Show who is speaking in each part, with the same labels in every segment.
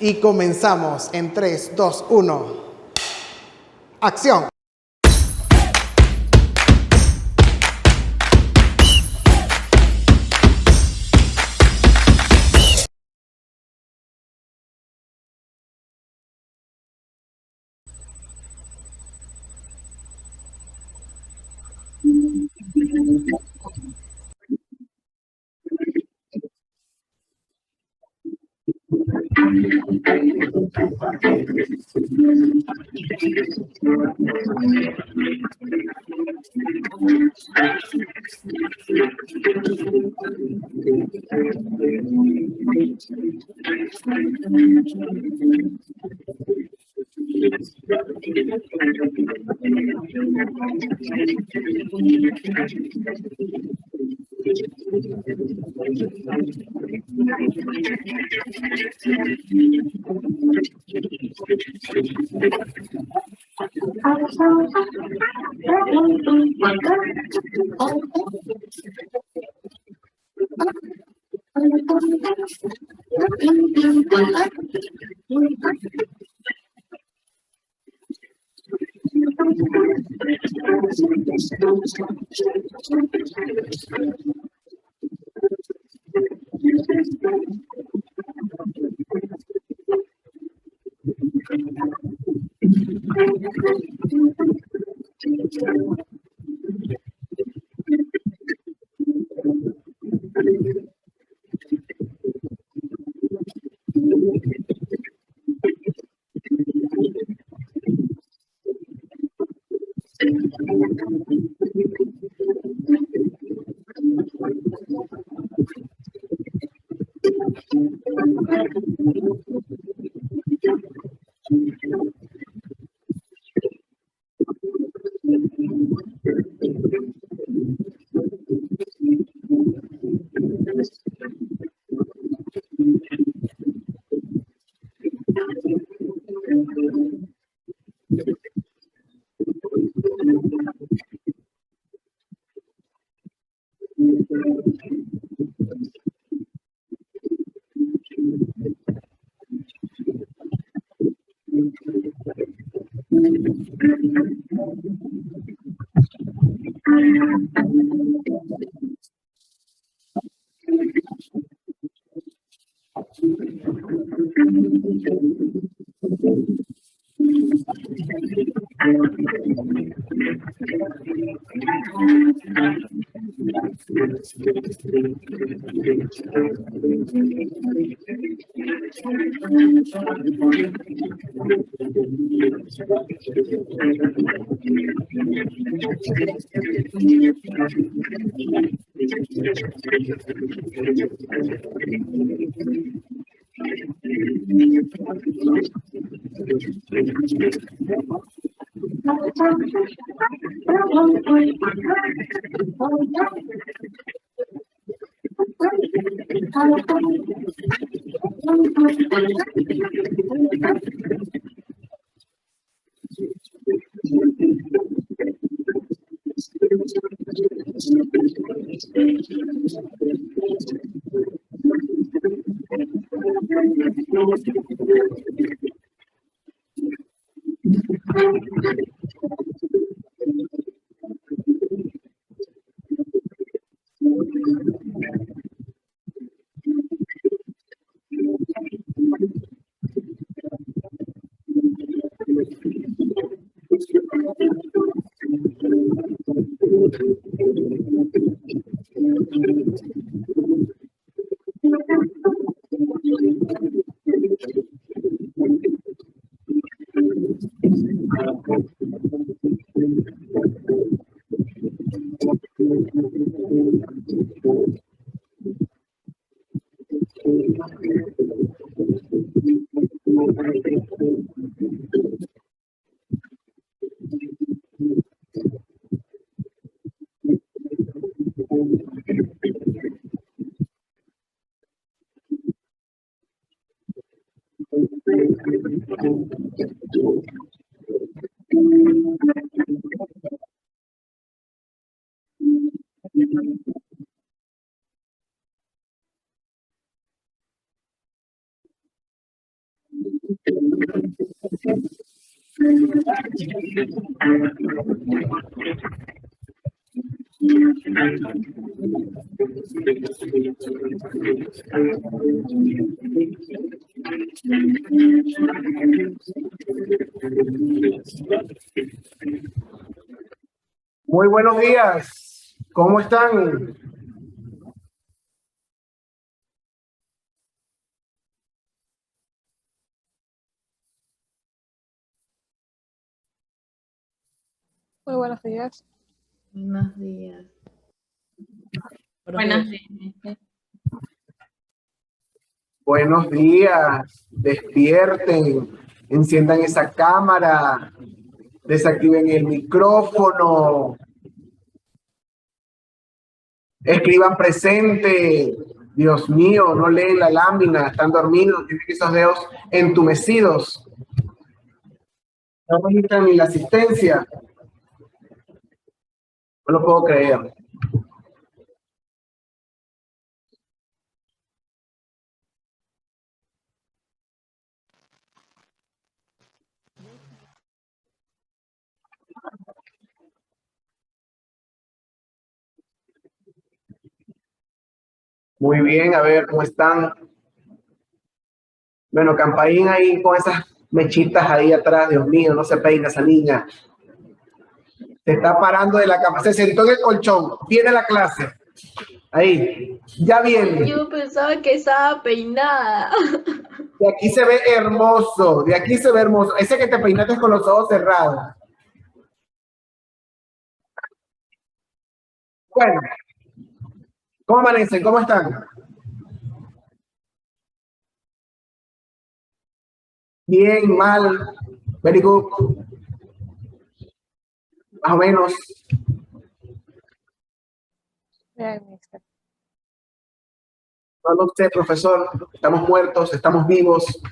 Speaker 1: Y comenzamos en 3, 2, 1. ¡Acción!
Speaker 2: Muy buenos días. ¿Cómo están?
Speaker 3: Muy buenos días.
Speaker 4: Buenos días.
Speaker 5: Buenos días.
Speaker 2: Buenos días. Despierten. Enciendan esa cámara. Desactiven el micrófono. Escriban presente. Dios mío, no leen la lámina. Están dormidos. Tienen esos dedos entumecidos. No registran ni la asistencia. No lo puedo creer. Muy bien, a ver cómo están. Bueno, Campaín ahí con esas mechitas ahí atrás, Dios mío, no se peina esa niña. Se está parando de la cama, se sentó en el colchón, viene la clase. Ahí, ya viene.
Speaker 5: Yo pensaba que estaba peinada.
Speaker 2: De aquí se ve hermoso, de aquí se ve hermoso. Ese que te peinaste con los ojos cerrados. Bueno, ¿cómo amanecen? ¿Cómo están? Bien, mal, very good. Más o menos.
Speaker 3: Bien, mister.
Speaker 2: No lo sé, profesor. Estamos muertos, estamos vivos.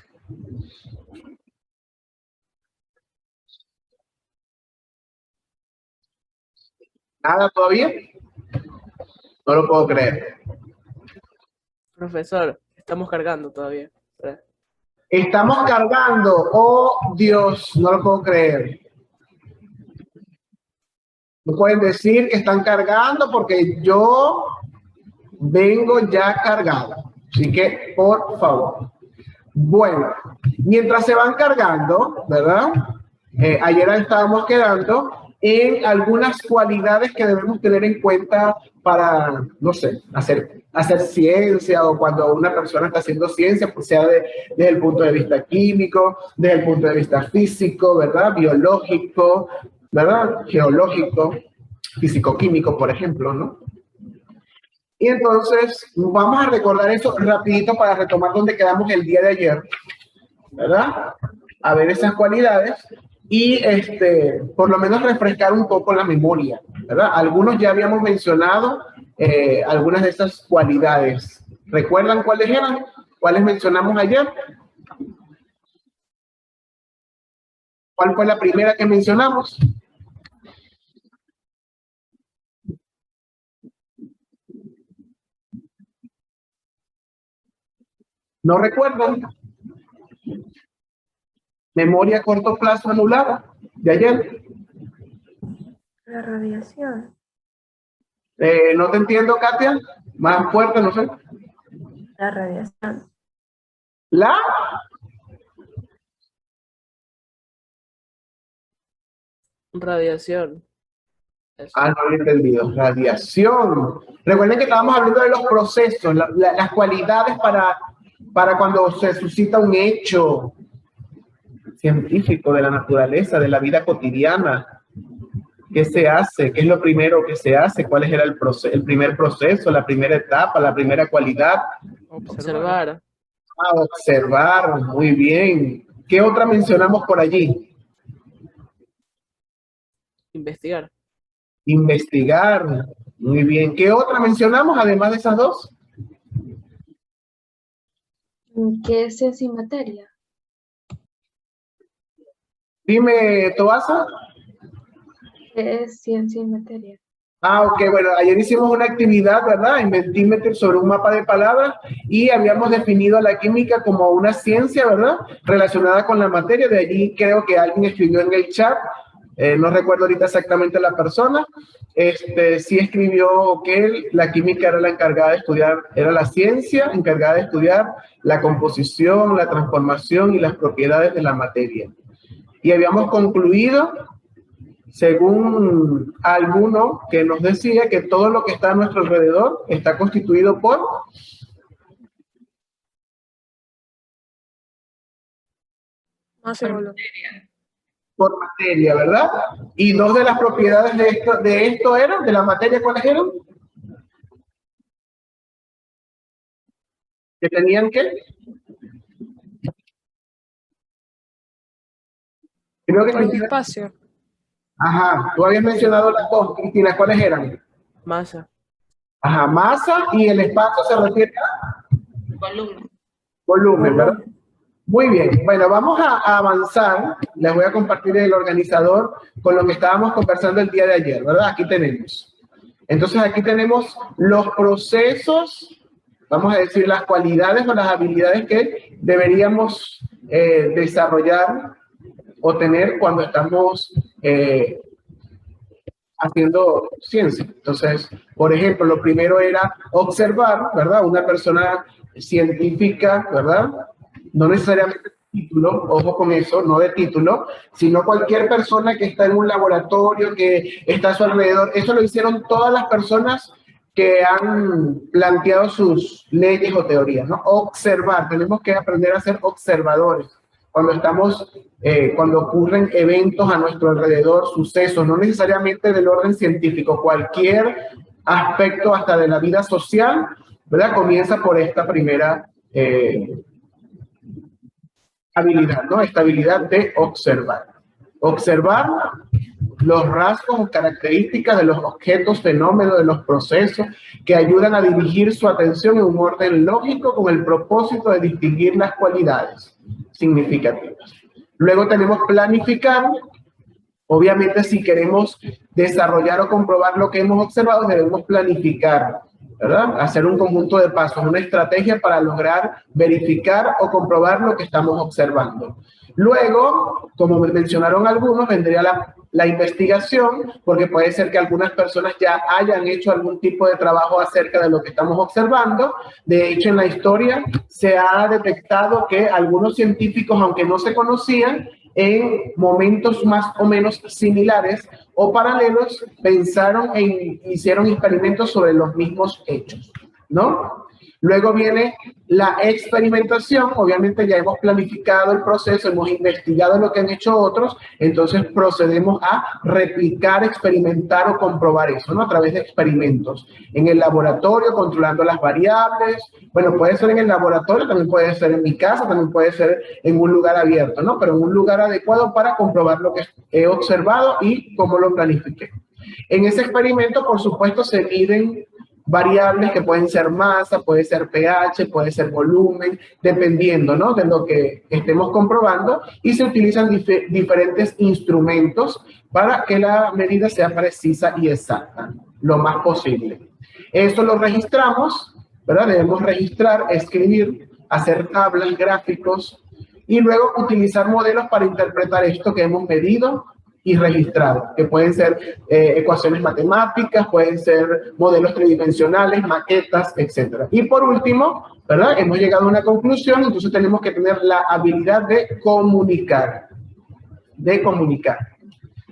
Speaker 2: ¿Nada todavía? No lo puedo creer.
Speaker 6: Profesor, estamos cargando todavía.
Speaker 2: Estamos cargando. Oh, Dios, no lo puedo creer. No pueden decir que están cargando porque yo vengo ya cargado. Así que, por favor. Bueno, mientras se van cargando, ¿verdad? Ayer estábamos quedando en algunas cualidades que debemos tener en cuenta para, no sé, hacer ciencia, o cuando una persona está haciendo ciencia, pues sea desde el punto de vista químico, desde el punto de vista físico, ¿verdad? Biológico, ¿verdad? Geológico, físico-químico, por ejemplo, ¿no? Y entonces vamos a recordar eso rapidito para retomar donde quedamos el día de ayer, ¿verdad? A ver esas cualidades y por lo menos refrescar un poco la memoria, ¿verdad? Algunos ya habíamos mencionado algunas de esas cualidades. ¿Recuerdan cuáles eran? ¿Cuáles mencionamos ayer? ¿Cuál fue la primera que mencionamos? ¿No recuerdan? Memoria a corto plazo anulada de ayer.
Speaker 4: La radiación.
Speaker 2: No te entiendo, Katia. Más fuerte, no sé.
Speaker 4: La radiación.
Speaker 2: La
Speaker 6: Radiación. Eso.
Speaker 2: no lo he entendido. Radiación. Recuerden que estábamos hablando de los procesos, las cualidades para cuando se suscita un hecho científico de la naturaleza, de la vida cotidiana. ¿Qué se hace? ¿Qué es lo primero que se hace? ¿Cuál era el primer proceso, la primera etapa, la primera cualidad?
Speaker 6: Observar.
Speaker 2: Observar, muy bien. ¿Qué otra mencionamos por allí?
Speaker 6: Investigar.
Speaker 2: Investigar, muy bien. ¿Qué otra mencionamos además de esas dos?
Speaker 5: ¿Qué es ciencia y materia?
Speaker 2: Dime, Toasa.
Speaker 5: ¿Qué es ciencia y materia?
Speaker 2: Ah, ok, bueno, ayer hicimos una actividad, ¿verdad? En Mentimeter sobre un mapa de palabras y habíamos definido a la química como una ciencia, ¿verdad? Relacionada con la materia. De allí creo que alguien escribió en el chat, no recuerdo ahorita exactamente la persona, sí escribió que la química era la encargada de estudiar, era la ciencia encargada de estudiar la composición, la transformación y las propiedades de la materia. Y habíamos concluido, según alguno que nos decía, que todo lo que está a nuestro alrededor está constituido por
Speaker 3: Masa y volumen.
Speaker 2: materia, ¿verdad? Y dos de las propiedades de esto eran, de la materia, ¿cuáles eran? Que tenían que... Creo que
Speaker 3: Por el
Speaker 2: Cristina...
Speaker 3: espacio.
Speaker 2: Ajá, tú habías mencionado las dos, Cristina, ¿cuáles eran?
Speaker 6: Masa.
Speaker 2: Ajá, masa y el espacio se refiere a volumen, ¿verdad? Muy bien, bueno, vamos a avanzar. Les voy a compartir el organizador con lo que estábamos conversando el día de ayer, ¿verdad? Aquí tenemos. Entonces aquí tenemos los procesos, vamos a decir las cualidades o las habilidades que deberíamos desarrollar o tener cuando estamos haciendo ciencia. Entonces, por ejemplo, lo primero era observar, ¿verdad? Una persona científica, ¿verdad? No necesariamente título, ojo con eso, no de título, sino cualquier persona que está en un laboratorio, que está a su alrededor. Eso lo hicieron todas las personas que han planteado sus leyes o teorías, ¿no? Observar, tenemos que aprender a ser observadores. Cuando ocurren eventos a nuestro alrededor, sucesos, no necesariamente del orden científico, cualquier aspecto hasta de la vida social, ¿verdad? Comienza por esta primera habilidad, ¿no? Esta habilidad de observar. Observar los rasgos o características de los objetos, fenómenos, de los procesos que ayudan a dirigir su atención en un orden lógico con el propósito de distinguir las cualidades significativas. Luego tenemos planificar. Obviamente, si queremos desarrollar o comprobar lo que hemos observado, debemos planificar, ¿verdad? Hacer un conjunto de pasos, una estrategia para lograr verificar o comprobar lo que estamos observando. Luego, como mencionaron algunos, vendría la investigación, porque puede ser que algunas personas ya hayan hecho algún tipo de trabajo acerca de lo que estamos observando. De hecho, en la historia se ha detectado que algunos científicos, aunque no se conocían, en momentos más o menos similares o paralelos, pensaron e hicieron experimentos sobre los mismos hechos, ¿no? Luego viene la experimentación. Obviamente ya hemos planificado el proceso, hemos investigado lo que han hecho otros, entonces procedemos a replicar, experimentar o comprobar eso, ¿no? A través de experimentos. En el laboratorio, controlando las variables. Bueno, puede ser en el laboratorio, también puede ser en mi casa, también puede ser en un lugar abierto, ¿no? Pero en un lugar adecuado para comprobar lo que he observado y cómo lo planifiqué. En ese experimento, por supuesto, se miden variables que pueden ser masa, puede ser pH, puede ser volumen, dependiendo, ¿no? De lo que estemos comprobando, y se utilizan diferentes instrumentos para que la medida sea precisa y exacta, lo más posible. Esto lo registramos, ¿verdad? Debemos registrar, escribir, hacer tablas, gráficos, y luego utilizar modelos para interpretar esto que hemos medido y registrado, que pueden ser ecuaciones matemáticas, pueden ser modelos tridimensionales, maquetas, etc. Y por último, ¿verdad? Hemos llegado a una conclusión, entonces tenemos que tener la habilidad de comunicar.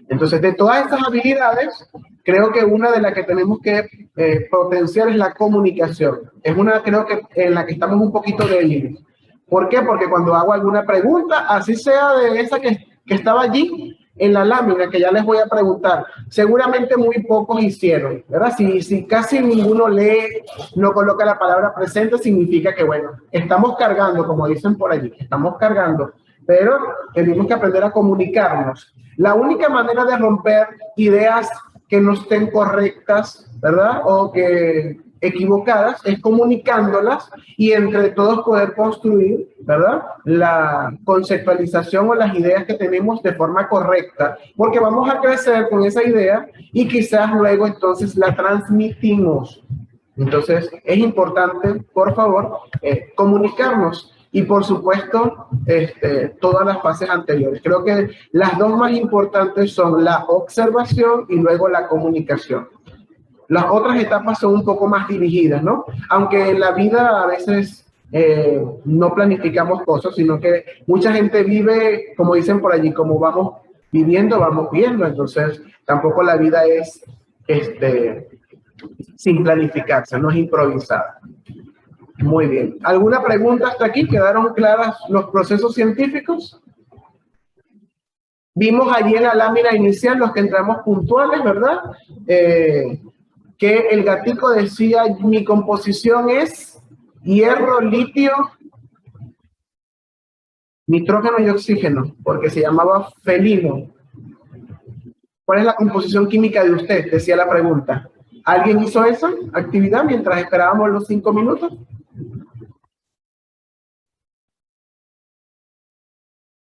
Speaker 2: Entonces, de todas estas habilidades, creo que una de las que tenemos que potenciar es la comunicación. Es una, creo que, en la que estamos un poquito débiles. ¿Por qué? Porque cuando hago alguna pregunta, así sea de esa que estaba allí, en la lámina, que ya les voy a preguntar, seguramente muy pocos hicieron, ¿verdad? Si casi ninguno lee, no coloca la palabra presente, significa que, bueno, estamos cargando, como dicen por allí, estamos cargando, pero tenemos que aprender a comunicarnos. La única manera de romper ideas que no estén correctas, ¿verdad? O que equivocadas, es comunicándolas y entre todos poder construir, ¿verdad?, la conceptualización o las ideas que tenemos de forma correcta, porque vamos a crecer con esa idea y quizás luego entonces la transmitimos. Entonces es importante, por favor, comunicarnos y por supuesto todas las fases anteriores. Creo que las dos más importantes son la observación y luego la comunicación. Las otras etapas son un poco más dirigidas, ¿no? Aunque en la vida a veces no planificamos cosas, sino que mucha gente vive, como dicen por allí, como vamos viviendo, vamos viendo. Entonces tampoco la vida es sin planificarse, no es improvisada. Muy bien. ¿Alguna pregunta hasta aquí? ¿Quedaron claras los procesos científicos? Vimos allí en la lámina inicial, los que entramos puntuales, ¿verdad? Que el gatico decía, mi composición es hierro, litio, nitrógeno y oxígeno, porque se llamaba felino. ¿Cuál es la composición química de usted? Decía la pregunta. ¿Alguien hizo esa actividad mientras esperábamos los 5 minutos?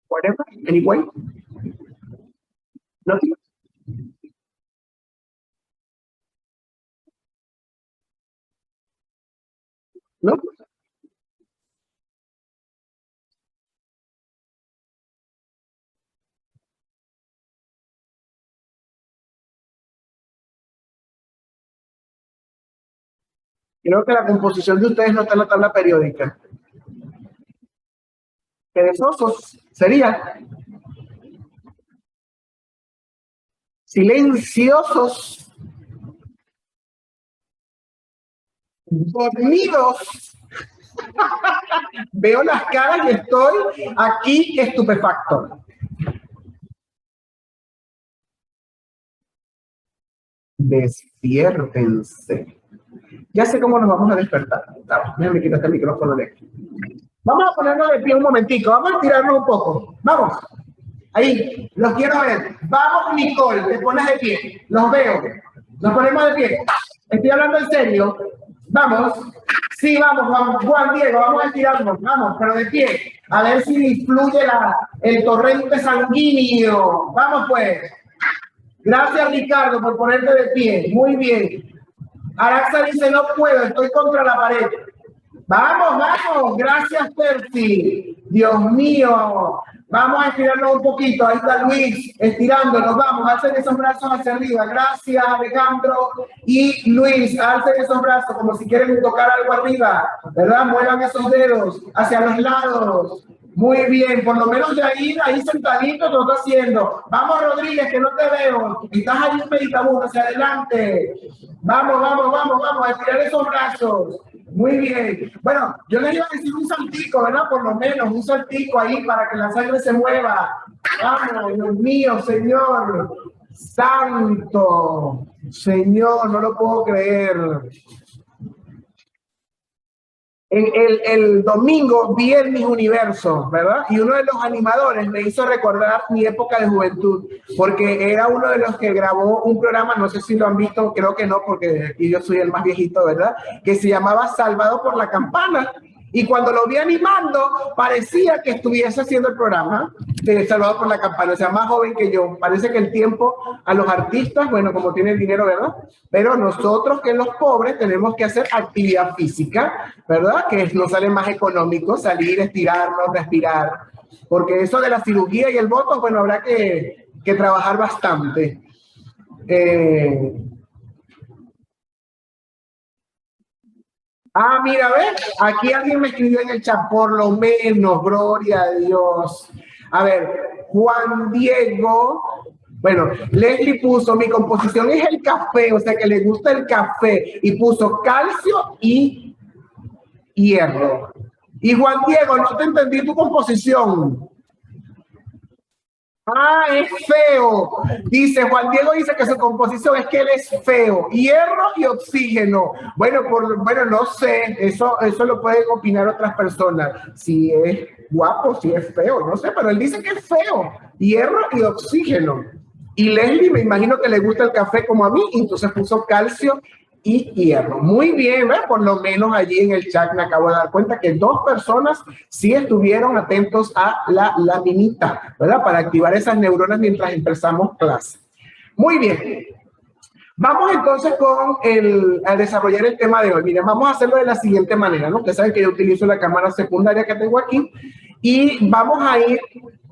Speaker 2: Whatever, anyway. ¿No? ¿No? Creo que la composición de ustedes no está en la tabla periódica. Perezosos sería. Silenciosos. Dormidos. Veo las caras y estoy aquí estupefacto. Despiértense. Ya sé cómo nos vamos a despertar. Déjame quitar este micrófono de aquí. Vamos a ponernos de pie un momentico. Vamos a tirarnos un poco. Vamos. Ahí. Los quiero ver. Vamos, Nicole. Te pones de pie. Los veo. Nos ponemos de pie. Estoy hablando en serio. Vamos. Sí, vamos, vamos. Juan Diego, vamos a estirarnos. Vamos, pero de pie. A ver si fluye el torrente sanguíneo. Vamos, pues. Gracias, Ricardo, por ponerte de pie. Muy bien. Araxa dice, no puedo, estoy contra la pared. Vamos, vamos. Gracias, Percy. Dios mío. Vamos a estirarnos un poquito. Ahí está Luis, estirándonos. Vamos, alcen esos brazos hacia arriba. Gracias, Alejandro. Y Luis, alcen esos brazos como si quieren tocar algo arriba, ¿verdad? Muevan esos dedos hacia los lados. Muy bien, por lo menos de ahí sentadito lo está haciendo. Vamos, Rodríguez, que no te veo. Estás ahí en meditabú, hacia adelante. Vamos, vamos, vamos, vamos, a estirar esos brazos. Muy bien. Bueno, yo les iba a decir un saltico, ¿verdad? Por lo menos, un saltico ahí para que la sangre se mueva. Vamos, Dios mío, Señor. Santo. Señor, no lo puedo creer. El domingo vi el Mis Universo, ¿verdad? Y uno de los animadores me hizo recordar mi época de juventud, porque era uno de los que grabó un programa, no sé si lo han visto, creo que no, porque aquí yo soy el más viejito, ¿verdad? Que se llamaba Salvado por la Campana. Y cuando lo vi animando, parecía que estuviese haciendo el programa de Salvado por la Campana, o sea, más joven que yo. Parece que el tiempo a los artistas, bueno, como tienen dinero, ¿verdad? Pero nosotros que los pobres tenemos que hacer actividad física, ¿verdad? Que nos sale más económico salir, estirarnos, respirar. Porque eso de la cirugía y el botox, bueno, habrá que trabajar bastante. Mira, ¿ves? Aquí alguien me escribió en el chat, por lo menos, gloria a Dios. A ver, Juan Diego, bueno, Leslie puso, mi composición es el café, o sea que le gusta el café, y puso calcio y hierro. Y Juan Diego, no te entendí tu composición. Es feo. Dice, Juan Diego dice que su composición es que él es feo. Hierro y oxígeno. Bueno, bueno, no sé. Eso lo pueden opinar otras personas. Si es guapo, si es feo, no sé, pero él dice que es feo. Hierro y oxígeno. Y Leslie, me imagino que le gusta el café como a mí, entonces puso calcio y hierro. Muy bien, ¿ves? Por lo menos allí en el chat me acabo de dar cuenta que 2 personas sí estuvieron atentos a la laminita, ¿verdad? Para activar esas neuronas mientras empezamos clase. Muy bien. Vamos entonces a desarrollar el tema de hoy. Miren, vamos a hacerlo de la siguiente manera, ¿no? Ustedes saben que yo utilizo la cámara secundaria que tengo aquí y vamos a ir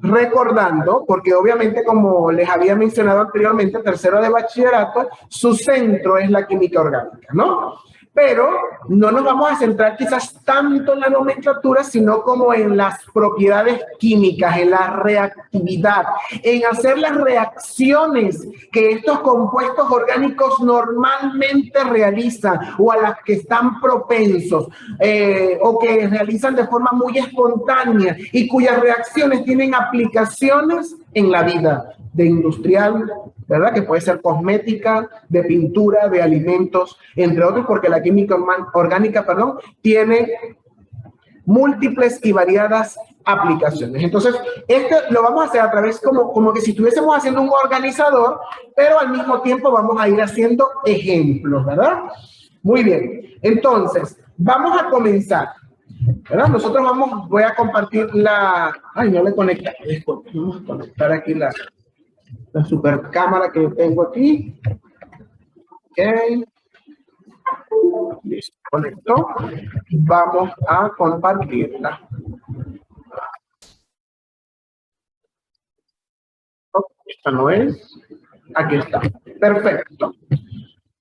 Speaker 2: recordando, porque obviamente como les había mencionado anteriormente, tercero de bachillerato, su centro es la química orgánica, ¿no? Pero no nos vamos a centrar quizás tanto en la nomenclatura, sino como en las propiedades químicas, en la reactividad, en hacer las reacciones que estos compuestos orgánicos normalmente realizan o a las que están propensos o que realizan de forma muy espontánea y cuyas reacciones tienen aplicaciones en la vida de industrial, ¿verdad? Que puede ser cosmética, de pintura, de alimentos, entre otros, porque la química orgánica, tiene múltiples y variadas aplicaciones. Entonces, esto lo vamos a hacer a través como que si estuviésemos haciendo un organizador, pero al mismo tiempo vamos a ir haciendo ejemplos, ¿verdad? Muy bien. Entonces, vamos a comenzar, ¿verdad? Voy a compartir ay, no le conecté. Disculpe, vamos a conectar aquí la super cámara que yo tengo aquí. Ok. Listo, conectó. Vamos a compartirla. Oh, esta no es. Aquí está. Perfecto.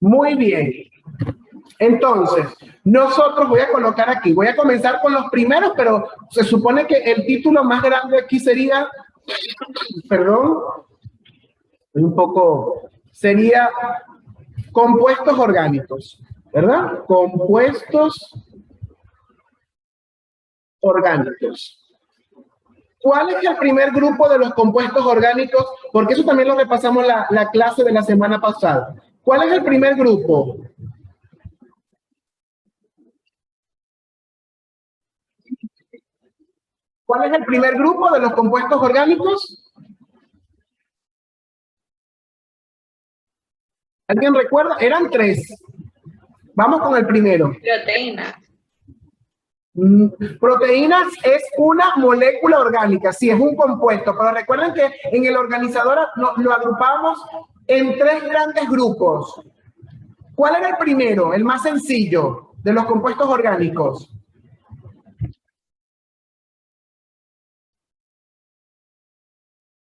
Speaker 2: Muy bien. Entonces, voy a colocar aquí, voy a comenzar con los primeros, pero se supone que el título más grande aquí sería, perdón, sería compuestos orgánicos, ¿verdad? Compuestos orgánicos. ¿Cuál es el primer grupo de los compuestos orgánicos? Porque eso también lo repasamos la clase de la semana pasada. ¿Cuál es el primer grupo? ¿Cuál es el primer grupo de los compuestos orgánicos? ¿Alguien recuerda? Eran 3. Vamos con el primero.
Speaker 5: Proteínas.
Speaker 2: Proteínas es una molécula orgánica, sí, es un compuesto, pero recuerden que en el organizador lo agrupamos en 3 grandes grupos. ¿Cuál era el primero, el más sencillo de los compuestos orgánicos?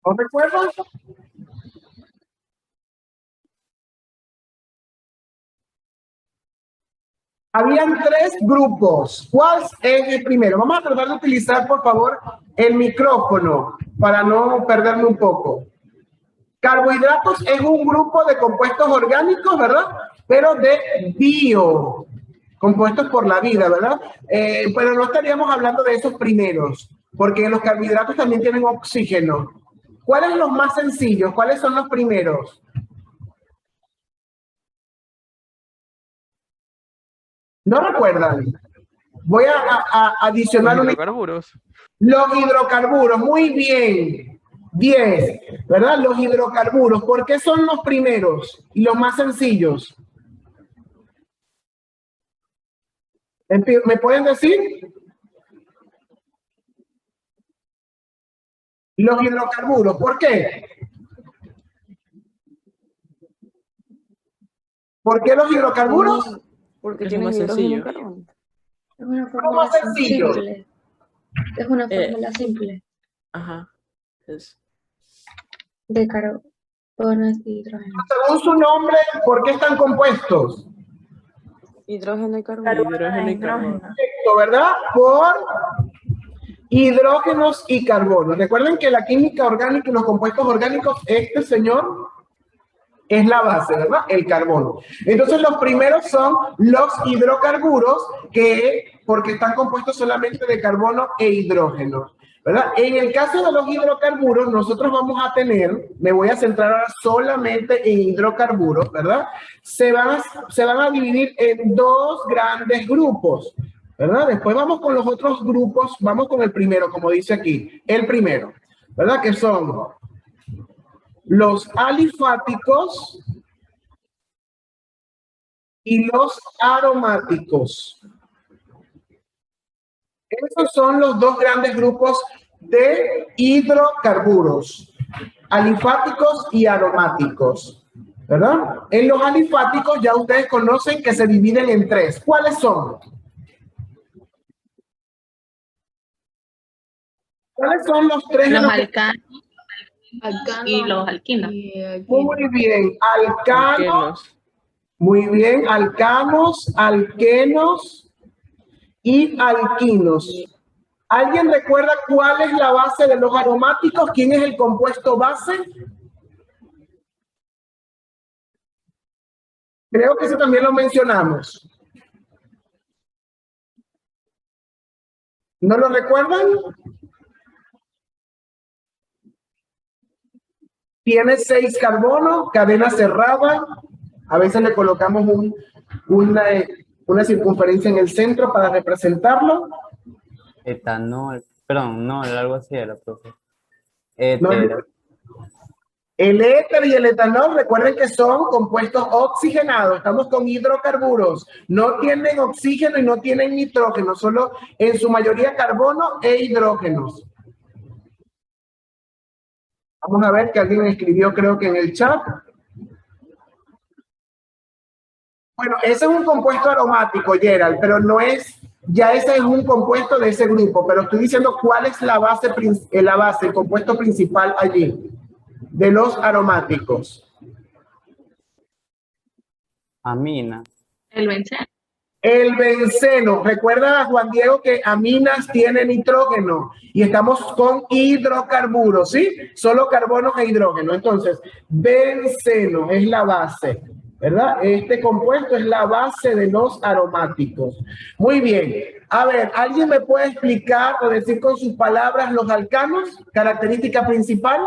Speaker 2: ¿No recuerdan? Habían 3 grupos. ¿Cuál es el primero? Vamos a tratar de utilizar, por favor, el micrófono para no perderme un poco. Carbohidratos es un grupo de compuestos orgánicos, ¿verdad? Pero de bio, compuestos por la vida, ¿verdad? Pero no estaríamos hablando de esos primeros, porque los carbohidratos también tienen oxígeno. ¿Cuáles son los más sencillos? ¿Cuáles son los primeros? ¿No recuerdan? Voy a adicionar
Speaker 6: Los hidrocarburos.
Speaker 2: Los hidrocarburos, muy bien. 10, ¿verdad? Los hidrocarburos. ¿Por qué son los primeros y los más sencillos? ¿Me pueden decir? Los hidrocarburos, ¿por qué? ¿Por qué los hidrocarburos?
Speaker 3: Porque
Speaker 6: Es
Speaker 3: tienen
Speaker 6: más
Speaker 3: hidrógeno y
Speaker 6: sencillo.
Speaker 3: carbono.
Speaker 5: Es una
Speaker 2: ¿Cómo
Speaker 5: fórmula
Speaker 2: sencillo?
Speaker 5: simple. Es una fórmula simple
Speaker 6: Ajá.
Speaker 5: de carbonos y hidrógeno.
Speaker 2: Según su nombre, ¿por qué están compuestos?
Speaker 3: Hidrógeno y carbono.
Speaker 6: Hidrógeno y carbono.
Speaker 2: Perfecto, ¿verdad? Por hidrógenos y carbono. Recuerden que la química orgánica y los compuestos orgánicos, este señor es la base, ¿verdad? El carbono. Entonces los primeros son los hidrocarburos, porque están compuestos solamente de carbono e hidrógeno, ¿verdad? En el caso de los hidrocarburos, nosotros vamos a tener, me voy a centrar ahora solamente en hidrocarburos, ¿verdad? Se van a dividir en 2 grandes grupos, ¿verdad? Después vamos con los otros grupos, vamos con el primero, como dice aquí, el primero, ¿verdad? Que son los alifáticos y los aromáticos. Esos son los dos grandes grupos de hidrocarburos, alifáticos y aromáticos, ¿verdad? En los alifáticos ya ustedes conocen que se dividen en tres. ¿Cuáles son? ¿Cuáles son los tres?
Speaker 7: Los
Speaker 2: de los que-
Speaker 7: alcanos y los alquinos.
Speaker 2: Muy bien, alcanos,
Speaker 6: Alquenos.
Speaker 2: muy bien, alcanos, alquenos y alquinos. ¿Alguien recuerda cuál es la base de los aromáticos? ¿Quién es el compuesto base? Creo que eso también lo mencionamos. ¿No lo recuerdan? Tiene 6 carbonos, cadena cerrada. A veces le colocamos una circunferencia en el centro para representarlo.
Speaker 8: Etanol, perdón, no, era algo así era, profe.
Speaker 2: No,
Speaker 8: Éter,
Speaker 2: el éter y el etanol, recuerden que son compuestos oxigenados. Estamos con hidrocarburos. No tienen oxígeno y no tienen nitrógeno, solo en su mayoría carbono e hidrógenos. Vamos a ver que alguien escribió, creo que en el chat. Bueno, ese es un compuesto aromático, Gerald, pero no es, ya ese es un compuesto de ese grupo, pero estoy diciendo cuál es la base, el compuesto principal allí, de los aromáticos.
Speaker 8: amina,
Speaker 7: El benceno.
Speaker 2: El benceno, recuerda, Juan Diego, que aminas tiene nitrógeno y estamos con hidrocarburos, ¿sí? Solo carbonos e hidrógeno. Entonces, benceno es la base, ¿verdad? Este compuesto es la base de los aromáticos. Muy bien. A ver, ¿alguien me puede explicar o decir con sus palabras los alcanos? Característica principal.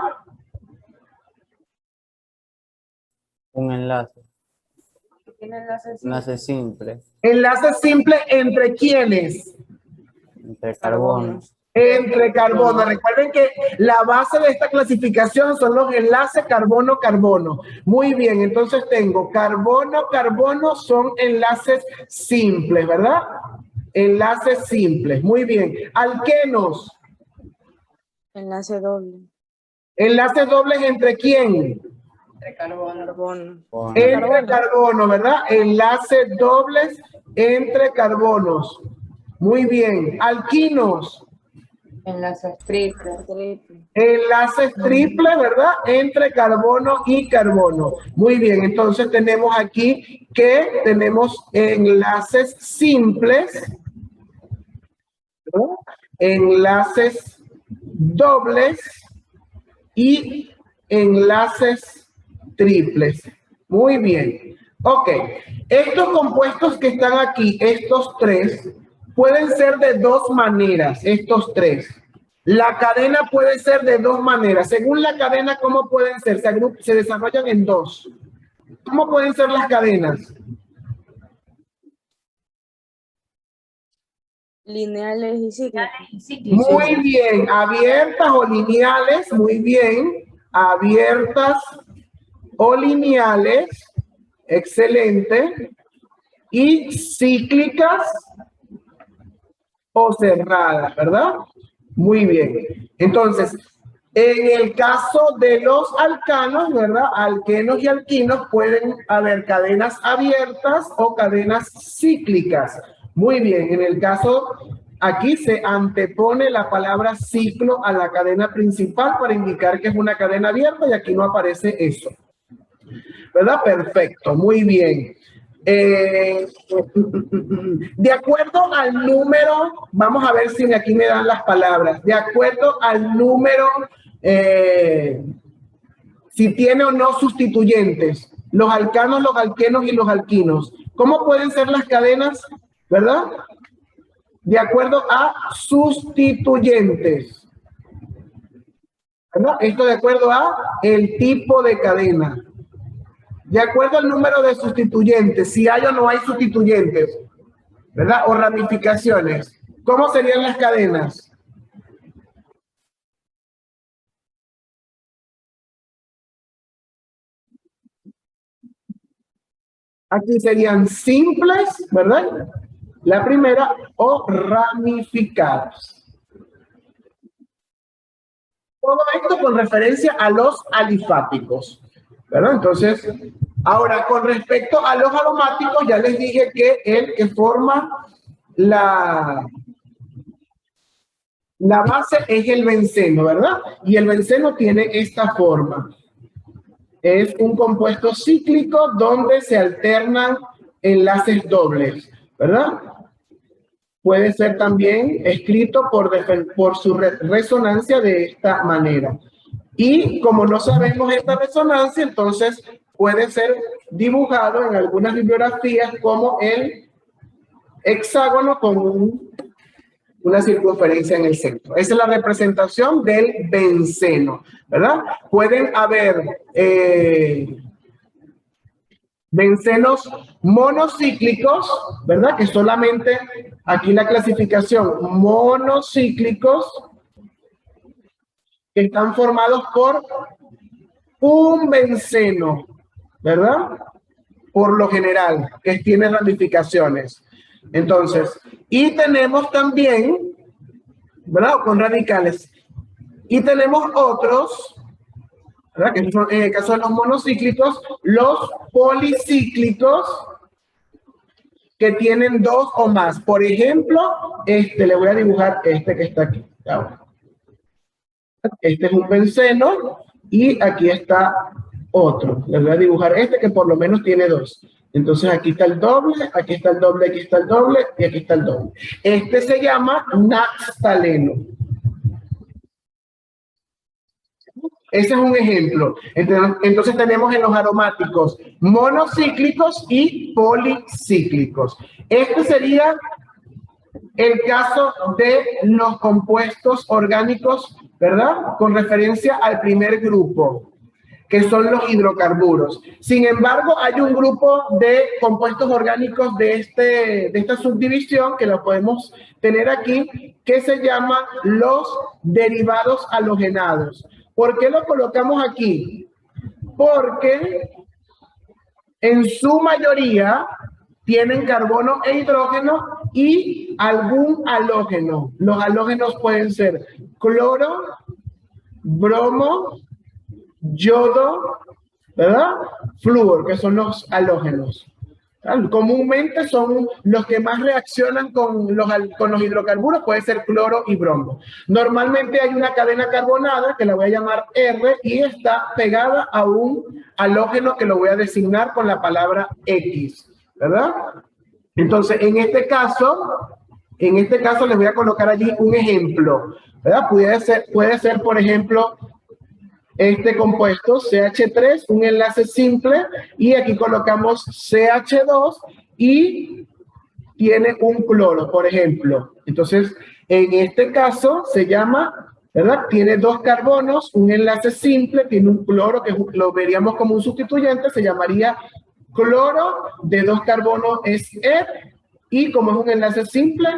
Speaker 8: un enlace, enlace simple,
Speaker 2: Enlace simple entre quiénes.
Speaker 8: entre carbonos,
Speaker 2: Entre carbono. Recuerden que la base de esta clasificación son los enlaces carbono-carbono. Muy bien, entonces tengo carbono-carbono son enlaces simples, ¿verdad? Enlaces simples, muy bien. Alquenos,
Speaker 3: Enlace doble.
Speaker 2: enlaces dobles entre quién?
Speaker 3: Carbono.
Speaker 8: con
Speaker 2: Entre carbono, ¿verdad? Enlaces dobles entre carbonos. Muy bien. Alquinos.
Speaker 3: Enlaces triple.
Speaker 2: Enlaces triple, ¿verdad? Entre carbono y carbono. Muy bien, entonces tenemos aquí que tenemos enlaces simples, ¿no? Enlaces dobles y enlaces triples. Muy bien. Ok, estos compuestos que están aquí, estos tres, pueden ser de dos maneras, estos tres. La cadena puede ser de dos maneras. Según la cadena, ¿cómo pueden ser? Se desarrollan en dos. ¿Cómo pueden ser las cadenas?
Speaker 3: Lineales y cíclicas.
Speaker 2: Muy bien, abiertas o lineales, muy bien. Abiertas o lineales, excelente. Y cíclicas o cerradas, ¿verdad? Muy bien. Entonces, en el caso de los alcanos, ¿verdad? Alquenos y alquinos pueden haber cadenas abiertas o cadenas cíclicas. Muy bien, en el caso, aquí se antepone la palabra ciclo a la cadena principal para indicar que es una cadena abierta y aquí no aparece eso. ¿Verdad? Perfecto, muy bien. De acuerdo al número, vamos a ver si aquí me dan las palabras. De acuerdo al número, si tiene o no sustituyentes, los alcanos, los alquenos y los alquinos. ¿Cómo pueden ser las cadenas? ¿Verdad? De acuerdo a sustituyentes. ¿Verdad? Esto de acuerdo a el tipo de cadena. De acuerdo al número de sustituyentes, si hay o no hay sustituyentes, ¿verdad? O ramificaciones. ¿Cómo serían las cadenas? Aquí serían simples, ¿verdad? La primera, o ramificados. Todo esto con referencia a los alifáticos, ¿verdad? Entonces, ahora con respecto a los aromáticos, ya les dije que el que forma la base es el benceno, ¿verdad? Y el benceno tiene esta forma. Es un compuesto cíclico donde se alternan enlaces dobles, ¿verdad? Puede ser también escrito por su resonancia de esta manera. Y como no sabemos esta resonancia, entonces puede ser dibujado en algunas bibliografías como el hexágono con una circunferencia en el centro. Esa es la representación del benceno, ¿verdad? Pueden haber bencenos monocíclicos, ¿verdad? Que solamente aquí la clasificación monocíclicos que están formados por un benceno, ¿verdad? Por lo general, que tiene ramificaciones. Entonces, y tenemos también, ¿verdad? Con radicales. Y tenemos otros, ¿verdad? Que son, en el caso de los monocíclicos, los policíclicos, que tienen dos o más. Por ejemplo, le voy a dibujar este que está aquí. Este es un benceno y aquí está otro. Les voy a dibujar este que por lo menos tiene dos. Entonces aquí está el doble, aquí está el doble, aquí está el doble y aquí está el doble. Este se llama naxtaleno. Ese es un ejemplo. Entonces tenemos en los aromáticos monocíclicos y policíclicos. Este sería el caso de los compuestos orgánicos, ¿verdad? Con referencia al primer grupo, que son los hidrocarburos. Sin embargo, hay un grupo de compuestos orgánicos de esta subdivisión, que lo podemos tener aquí, que se llama los derivados halogenados. ¿Por qué lo colocamos aquí? Porque en su mayoría tienen carbono e hidrógeno y algún halógeno. Los halógenos pueden ser cloro, bromo, yodo, ¿verdad? Flúor, que son los halógenos. Comúnmente son los que más reaccionan con los hidrocarburos, puede ser cloro y bromo. Normalmente hay una cadena carbonada, que la voy a llamar R, y está pegada a un halógeno que lo voy a designar con la palabra X, ¿verdad? Entonces, en este caso les voy a colocar allí un ejemplo, ¿verdad? Puede ser, por ejemplo, este compuesto CH3, un enlace simple, y aquí colocamos CH2 y tiene un cloro, por ejemplo. Entonces, en este caso se llama, ¿verdad? Tiene dos carbonos, un enlace simple, tiene un cloro que lo veríamos como un sustituyente, se llamaría cloro de dos carbonos es E, y como es un enlace simple,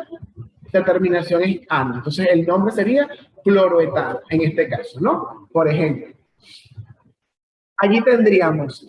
Speaker 2: la terminación es ano. Entonces, el nombre sería cloroetano, en este caso, ¿no? Por ejemplo. Allí tendríamos,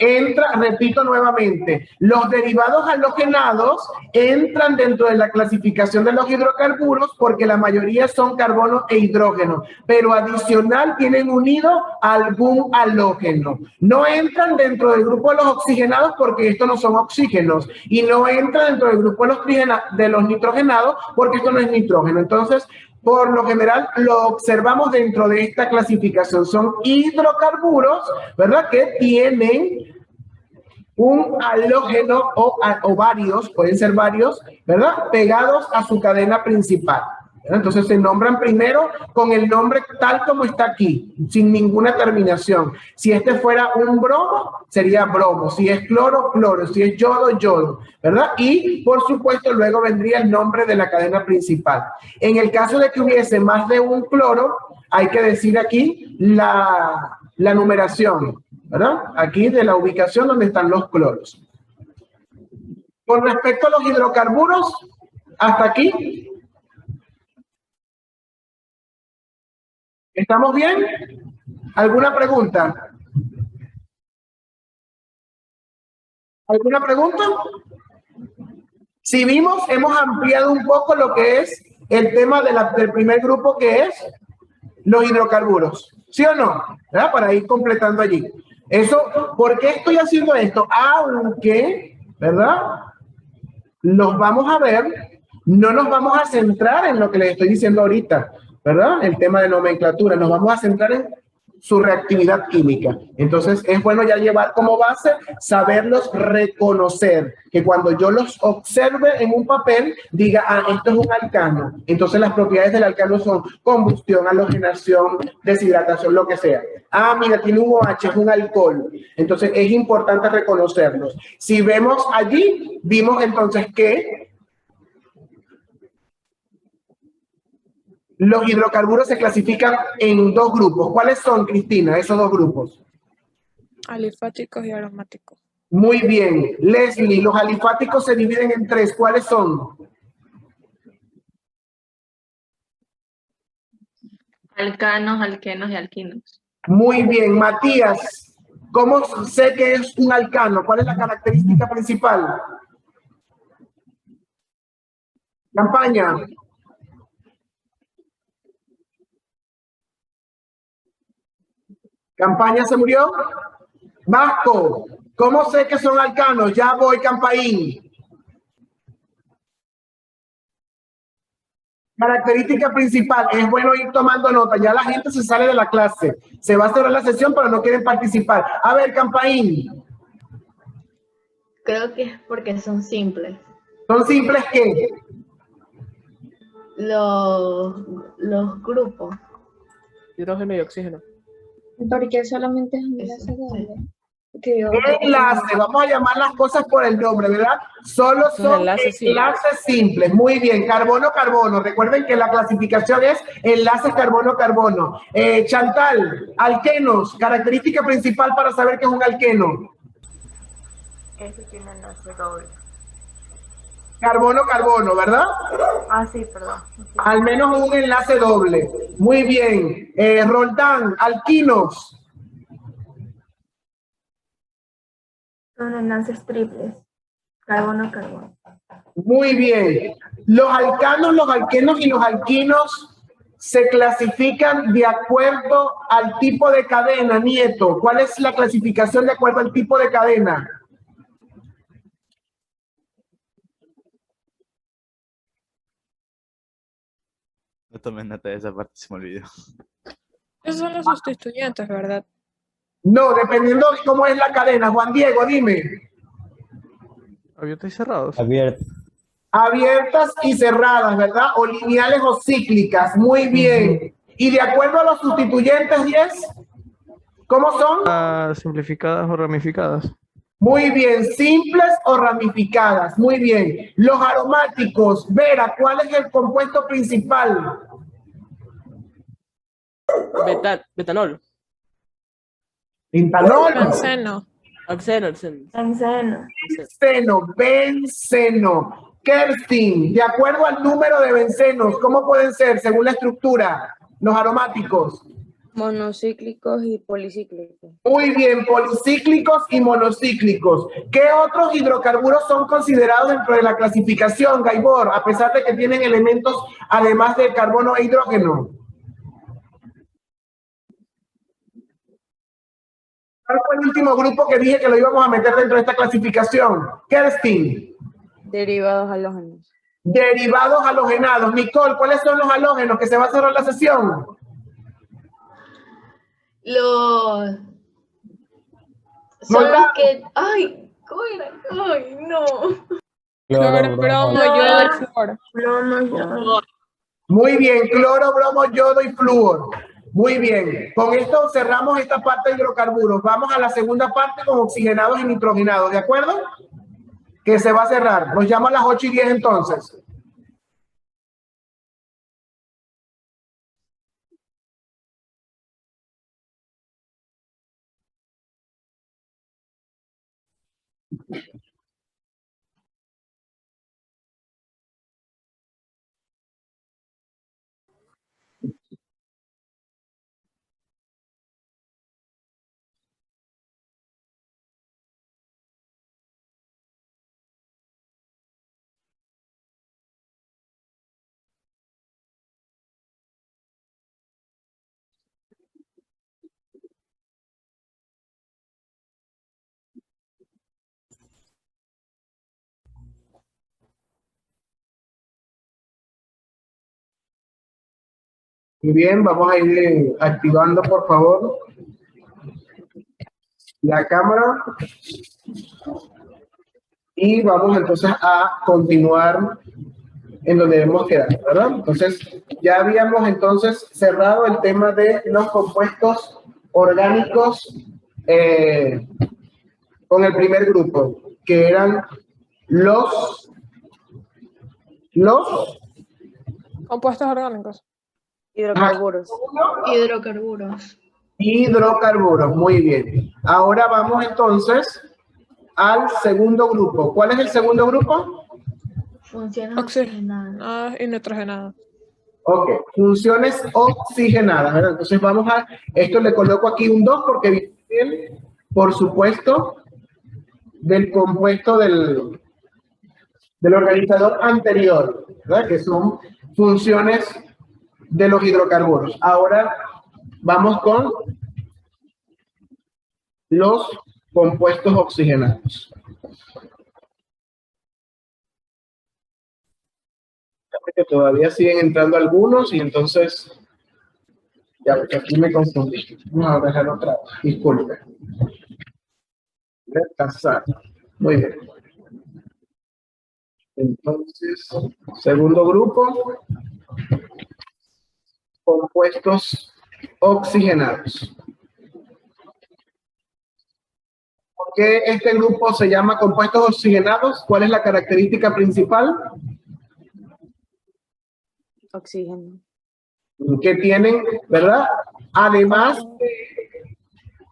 Speaker 2: repito nuevamente, los derivados halogenados entran dentro de la clasificación de los hidrocarburos porque la mayoría son carbono e hidrógeno, pero adicional tienen unido algún halógeno. No entran dentro del grupo de los oxigenados porque estos no son oxígenos, y no entran dentro del grupo de los nitrogenados porque esto no es nitrógeno. Entonces, por lo general, lo observamos dentro de esta clasificación. Son hidrocarburos, ¿verdad? Que tienen un halógeno o varios, pueden ser varios, ¿verdad? Pegados a su cadena principal. ¿Verdad? Entonces se nombran primero con el nombre tal como está aquí, sin ninguna terminación. Si este fuera un bromo, sería bromo. Si es cloro, cloro. Si es yodo, yodo. ¿Verdad? Y, por supuesto, luego vendría el nombre de la cadena principal. En el caso de que hubiese más de un cloro, hay que decir aquí la numeración, ¿verdad? Aquí de la ubicación donde están los cloros. Con respecto a los hidrocarburos, hasta aquí. ¿Estamos bien? ¿Alguna pregunta? ¿Alguna pregunta? Si vimos, hemos ampliado un poco lo que es el tema del primer grupo, que es los hidrocarburos. ¿Sí o no? ¿Verdad? Para ir completando allí. Eso, ¿por qué estoy haciendo esto? Aunque, ¿verdad? Los vamos a ver, no nos vamos a centrar en lo que les estoy diciendo ahorita, ¿verdad? El tema de nomenclatura, nos vamos a centrar en su reactividad química. Entonces, es bueno ya llevar como base, saberlos reconocer, que cuando yo los observe en un papel, diga, ah, esto es un alcano. Entonces, las propiedades del alcano son combustión, halogenación, deshidratación, lo que sea. Ah, mira, tiene un OH, es un alcohol. Entonces, es importante reconocerlos. Si vemos allí, vimos entonces que los hidrocarburos se clasifican en dos grupos. ¿Cuáles son, Cristina, esos dos grupos?
Speaker 3: Alifáticos y aromáticos.
Speaker 2: Muy bien. Leslie, los alifáticos se dividen en tres. ¿Cuáles son?
Speaker 7: Alcanos, alquenos y alquinos.
Speaker 2: Muy bien. Matías, ¿cómo sé que es un alcano? ¿Cuál es la característica principal? Campaña. Campaña se murió. Vasco, ¿cómo sé que son alcanos? Ya voy, Campaín. Característica principal, es bueno ir tomando nota, ya la gente se sale de la clase, se va a cerrar la sesión pero no quieren participar. A ver, Campaín,
Speaker 4: Creo que es porque son simples.
Speaker 2: ¿son simples qué?
Speaker 4: Los grupos.
Speaker 6: Hidrógeno y oxígeno.
Speaker 5: Porque solamente es un enlace doble. Que yo-
Speaker 2: Enlace, vamos a llamar las cosas por el nombre, ¿verdad? Solo
Speaker 6: Son
Speaker 2: son
Speaker 6: enlaces
Speaker 2: enlaces simples. Muy bien, carbono-carbono. Recuerden que la clasificación es enlaces carbono-carbono. Chantal, alquenos, característica principal para saber que es un alqueno.
Speaker 4: Ese tiene enlace doble.
Speaker 2: Carbono-carbono, ¿verdad?
Speaker 4: Ah, sí, perdón.
Speaker 2: Al menos un enlace doble. Muy bien. Roldán, alquinos.
Speaker 4: Son enlaces triples. Carbono-carbono.
Speaker 2: Muy bien. Los alcanos, los alquenos y los alquinos se clasifican de acuerdo al tipo de cadena, Nieto. ¿Cuál es la clasificación de acuerdo al tipo de cadena?
Speaker 9: No tomen nota de esa parte, se me olvidó.
Speaker 3: Esos son los sustituyentes, ¿verdad?
Speaker 2: No, dependiendo de cómo es la cadena. Juan Diego, dime.
Speaker 6: Abiertos y cerrados.
Speaker 8: Abierto.
Speaker 2: Abiertas y cerradas, ¿verdad? O lineales o cíclicas. Muy bien. Y de acuerdo a los sustituyentes, Yes, ¿cómo son?
Speaker 6: Simplificadas o ramificadas.
Speaker 2: Muy bien. Simples o ramificadas. Muy bien. Los aromáticos, Vera, ¿cuál es el compuesto principal?
Speaker 6: Betanol.
Speaker 2: Pentanol.
Speaker 3: Benceno.
Speaker 6: Oxeno.
Speaker 4: Benceno.
Speaker 2: Benceno. Kerstin, de acuerdo al número de bencenos, ¿cómo pueden ser según la estructura? Los aromáticos.
Speaker 3: Monocíclicos y policíclicos.
Speaker 2: Muy bien, policíclicos y monocíclicos. ¿Qué otros hidrocarburos son considerados dentro de la clasificación, Gaibor, a pesar de que tienen elementos además de carbono e hidrógeno? ¿Cuál fue el último grupo que dije que lo íbamos a meter dentro de esta clasificación? Kerstin.
Speaker 3: Derivados halógenos.
Speaker 2: Derivados halogenados. Nicole, ¿cuáles son los halógenos que se va a cerrar la sesión?
Speaker 4: Los...
Speaker 2: No,
Speaker 4: Son los que... ¡Ay! ¿Cómo era? ¡Ay, no!
Speaker 3: Cloro, bromo, yodo y flúor.
Speaker 4: Plomo, yodo.
Speaker 2: Muy bien, cloro, bromo, yodo y flúor. Muy bien, con esto cerramos esta parte de hidrocarburos. Vamos a la segunda parte con oxigenados y nitrogenados, ¿de acuerdo? Que se va a cerrar. Los llamo a las 8:10 entonces. Muy bien, vamos a ir activando, por favor, la cámara. Y vamos entonces a continuar en donde hemos quedado, ¿verdad? Entonces, ya habíamos entonces cerrado el tema de los compuestos orgánicos con el primer grupo, que eran los
Speaker 3: Compuestos orgánicos. Hidrocarburos.
Speaker 4: Hidrocarburos.
Speaker 2: hidrocarburos. Muy bien. Ahora vamos entonces al segundo grupo. ¿Cuál es el segundo grupo?
Speaker 4: Funciones
Speaker 3: Oxigenadas
Speaker 4: oxigenadas.
Speaker 3: y nitrogenadas.
Speaker 2: Ok, funciones oxigenadas, ¿verdad? Entonces vamos a, esto le coloco aquí un 2 porque viene, por supuesto, del compuesto del organizador anterior, ¿verdad? Que son funciones de los hidrocarburos. Ahora vamos con los compuestos oxigenados. Que todavía siguen entrando algunos y entonces ya, porque aquí me confundí. Vamos a dejar otra vez. Disculpe. Rechazar. Muy bien. Entonces, segundo grupo, compuestos oxigenados. ¿Por qué este grupo se llama compuestos oxigenados? ¿Cuál es la característica principal?
Speaker 3: Oxígeno.
Speaker 2: Que tienen, ¿verdad? Además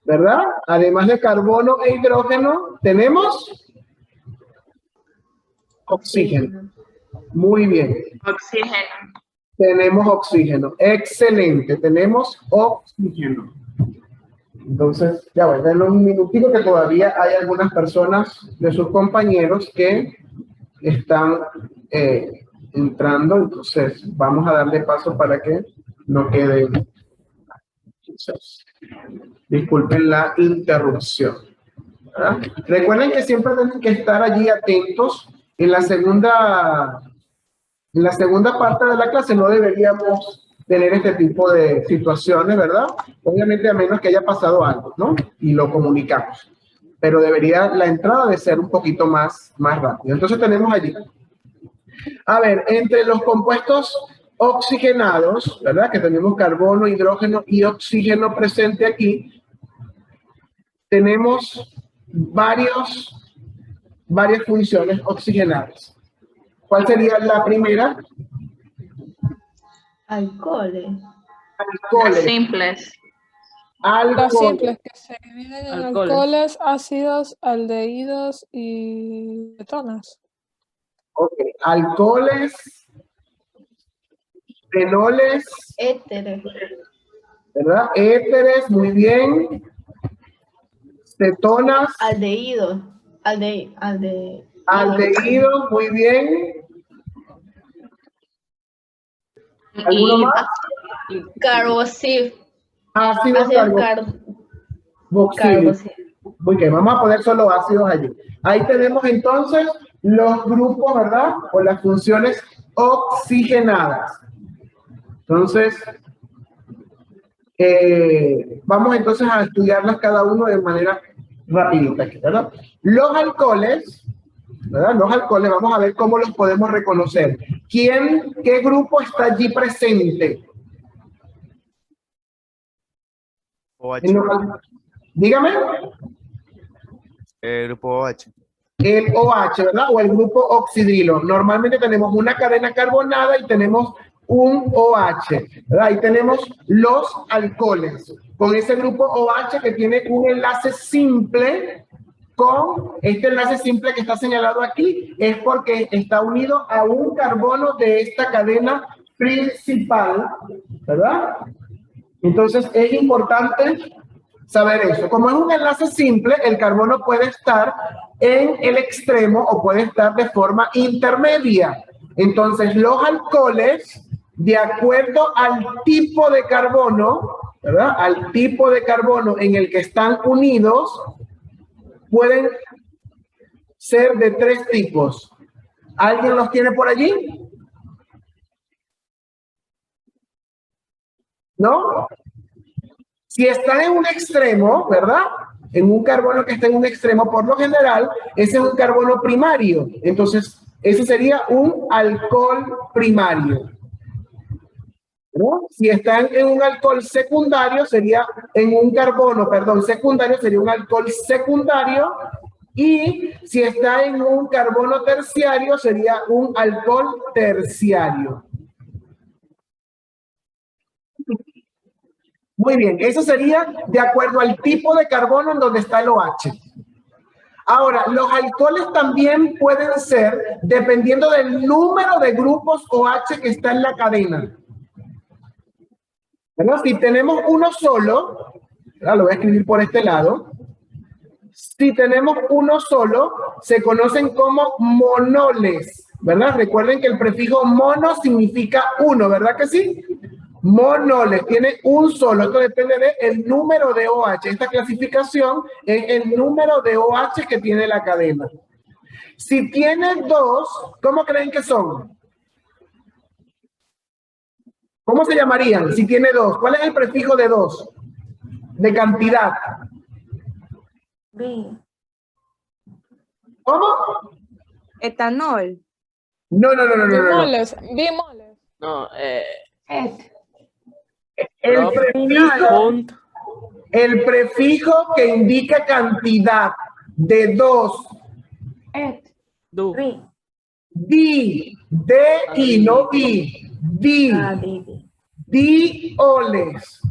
Speaker 2: de carbono e hidrógeno, tenemos oxígeno. Muy bien.
Speaker 7: Oxígeno.
Speaker 2: Tenemos oxígeno. Excelente. Tenemos oxígeno. Entonces, ya voy a darle un minutito que todavía hay algunas personas de sus compañeros que están entrando. Entonces, vamos a darle paso para que no queden. Entonces, disculpen la interrupción. ¿Verdad? Recuerden que siempre tienen que estar allí atentos. En la segunda parte de la clase no deberíamos tener este tipo de situaciones, ¿verdad? Obviamente a menos que haya pasado algo, ¿no? Y lo comunicamos. Pero debería la entrada de ser un poquito más rápido. Entonces tenemos allí. A ver, entre los compuestos oxigenados, ¿verdad? Que tenemos carbono, hidrógeno y oxígeno presente aquí. Tenemos varias funciones oxigenadas. ¿Cuál sería la primera?
Speaker 4: Alcoholes.
Speaker 7: Las simples.
Speaker 3: Las
Speaker 2: Alcoholes.
Speaker 3: simples que se dividen en alcoholes, ácidos, aldehídos y cetonas.
Speaker 2: Ok, alcoholes, fenoles,
Speaker 4: Éteres.
Speaker 2: ¿verdad? Éteres, muy bien. Cetonas,
Speaker 4: Aldehídos.
Speaker 2: aldehídos, muy bien. ¿Alguno más?
Speaker 4: Carboxil.
Speaker 2: Ácidos carboxílicos. Muy bien, vamos a poner solo ácidos allí. Ahí tenemos entonces los grupos, ¿verdad? O las funciones oxigenadas. Entonces, vamos entonces a estudiarlas cada uno de manera rapidita, ¿verdad? Los alcoholes, ¿verdad? Los alcoholes, vamos a ver cómo los podemos reconocer. ¿Qué grupo está allí presente?
Speaker 9: OH.
Speaker 2: Dígame.
Speaker 9: El grupo OH.
Speaker 2: El OH, ¿verdad? O el grupo oxidrilo. Normalmente tenemos una cadena carbonada y tenemos un OH, ¿verdad? Ahí tenemos los alcoholes. Con ese grupo OH que tiene un enlace simple con este enlace simple que está señalado aquí, es porque está unido a un carbono de esta cadena principal, ¿verdad? Entonces es importante saber eso. Como es un enlace simple, el carbono puede estar en el extremo o puede estar de forma intermedia. Entonces los alcoholes, de acuerdo al tipo de carbono, ¿verdad? Al tipo de carbono en el que están unidos, pueden ser de 3 tipos. ¿Alguien los tiene por allí? ¿no? Si está en un extremo, ¿verdad? En un carbono que está en un extremo, por lo general, ese es un carbono primario. Entonces, ese sería un alcohol primario. ¿No? Si están en un alcohol secundario, sería en un carbono, perdón, secundario, sería un alcohol secundario. Y si está en un carbono terciario, sería un alcohol terciario. Muy bien, eso sería de acuerdo al tipo de carbono en donde está el OH. Ahora, los alcoholes también pueden ser dependiendo del número de grupos OH que está en la cadena. Bueno, si tenemos uno solo, lo voy a escribir por este lado. Si tenemos uno solo, se conocen como monoles, ¿verdad? Recuerden que el prefijo mono significa uno, ¿verdad que sí? Monoles, tiene un solo. Esto depende del número de OH. Esta clasificación es el número de OH que tiene la cadena. Si tiene dos, ¿cómo creen que son? ¿Cómo se llamarían si tiene dos? ¿Cuál es el prefijo de dos? De cantidad.
Speaker 5: B.
Speaker 2: ¿Cómo?
Speaker 3: Etanol.
Speaker 2: No.
Speaker 3: Bimoles. Bimoles.
Speaker 6: No,
Speaker 2: El prefijo que indica cantidad de dos.
Speaker 6: Du.
Speaker 2: Di. D-I, no I. Di. Dioles.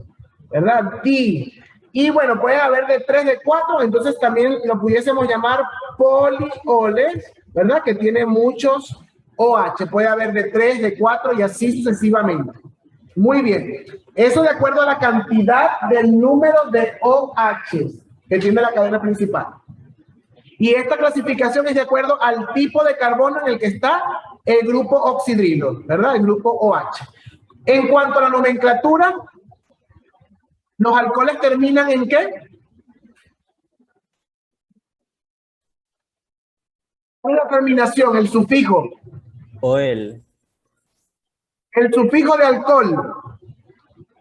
Speaker 2: ¿Verdad? Di. Y bueno, puede haber de 3, de 4, entonces también lo pudiésemos llamar polioles, ¿verdad? Que tiene muchos OH. Puede haber de 3, de 4 y así sucesivamente. Muy bien. Eso de acuerdo a la cantidad del número de OH que tiene la cadena principal. Y esta clasificación es de acuerdo al tipo de carbono en el que está el grupo oxidrilo, ¿verdad? El grupo OH. En cuanto a la nomenclatura, ¿los alcoholes terminan en qué? ¿Cuál es la terminación? El sufijo.
Speaker 8: OL.
Speaker 2: El sufijo de alcohol.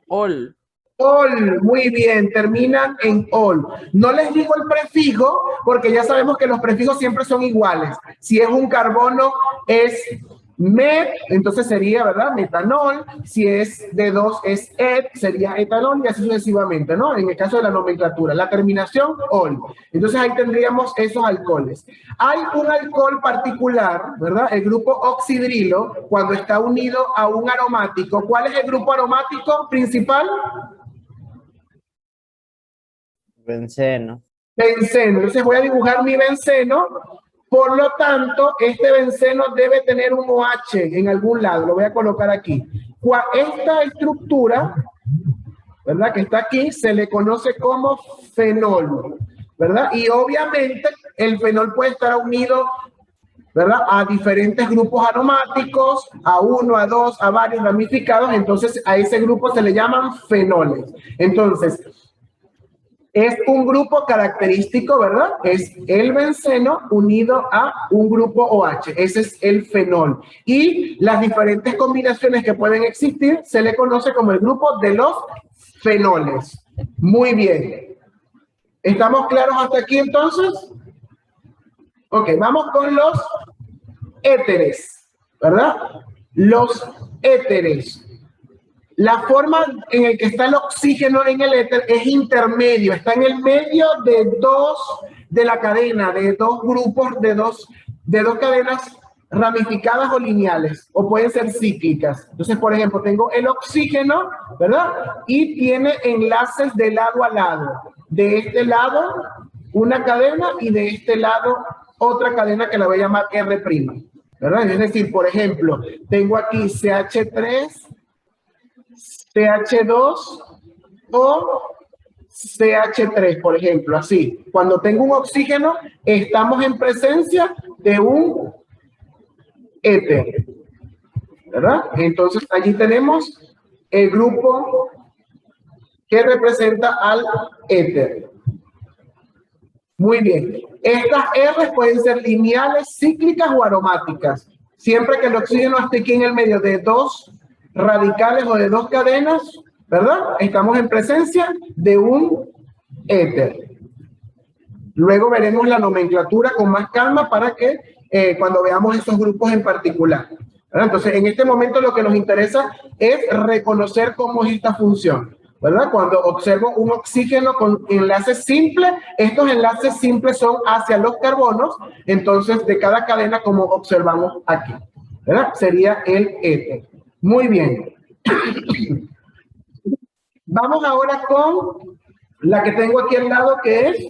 Speaker 6: Ol.
Speaker 2: Ol, muy bien, terminan en ol. No les digo el prefijo porque ya sabemos que los prefijos siempre son iguales. Si es un carbono es met, entonces sería, ¿verdad? Metanol. Si es de 2 es et, sería etanol y así sucesivamente, ¿no? En el caso de la nomenclatura, la terminación ol. Entonces ahí tendríamos esos alcoholes. Hay un alcohol particular, ¿verdad? El grupo oxidrilo, cuando está unido a un aromático. ¿Cuál es el grupo aromático principal?
Speaker 8: Benceno.
Speaker 2: Benceno. Entonces voy a dibujar mi benceno. Por lo tanto, este benceno debe tener un OH en algún lado. Lo voy a colocar aquí. Esta estructura, ¿verdad? Que está aquí, se le conoce como fenol, ¿verdad? Y obviamente el fenol puede estar unido, ¿verdad? A diferentes grupos aromáticos, a uno, a dos, a varios ramificados. Entonces, a ese grupo se le llaman fenoles. Entonces, es un grupo característico, ¿verdad? Es el benceno unido a un grupo OH. Ese es el fenol. Y las diferentes combinaciones que pueden existir se le conoce como el grupo de los fenoles. Muy bien. ¿Estamos claros hasta aquí entonces? Ok, vamos con los éteres, ¿verdad? Los éteres. La forma en la que está el oxígeno en el éter es intermedio, está en el medio de la cadena, de dos grupos, de dos cadenas ramificadas o lineales, o pueden ser cíclicas. Entonces, por ejemplo, tengo el oxígeno, ¿verdad? Y tiene enlaces de lado a lado. De este lado, una cadena, y de este lado, otra cadena que la voy a llamar R', ¿verdad? Es decir, por ejemplo, tengo aquí CH3, CH2 o CH3, por ejemplo, así. Cuando tengo un oxígeno, estamos en presencia de un éter, ¿verdad? Entonces, allí tenemos el grupo que representa al éter. Muy bien. Estas R pueden ser lineales, cíclicas o aromáticas. Siempre que el oxígeno esté aquí en el medio de dos radicales o de dos cadenas, ¿verdad? Estamos en presencia de un éter. Luego veremos la nomenclatura con más calma para que cuando veamos esos grupos en particular, ¿verdad? Entonces, en este momento lo que nos interesa es reconocer cómo es esta función, ¿verdad? Cuando observo un oxígeno con enlace simple, estos enlaces simples son hacia los carbonos, entonces de cada cadena como observamos aquí, ¿verdad? Sería el éter. Muy bien. Vamos ahora con la que tengo aquí al lado, que es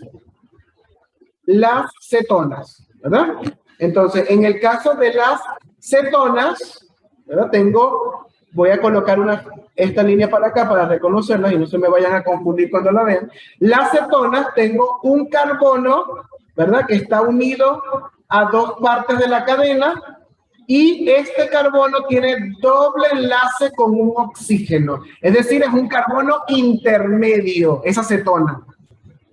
Speaker 2: las cetonas, ¿verdad? Entonces, en el caso de las cetonas, ¿verdad? Voy a colocar esta línea para acá para reconocerlas y no se me vayan a confundir cuando la vean. Las cetonas, tengo un carbono, ¿verdad? Que está unido a dos partes de la cadena y este carbono tiene doble enlace con un oxígeno. Es decir, es un carbono intermedio, esa cetona,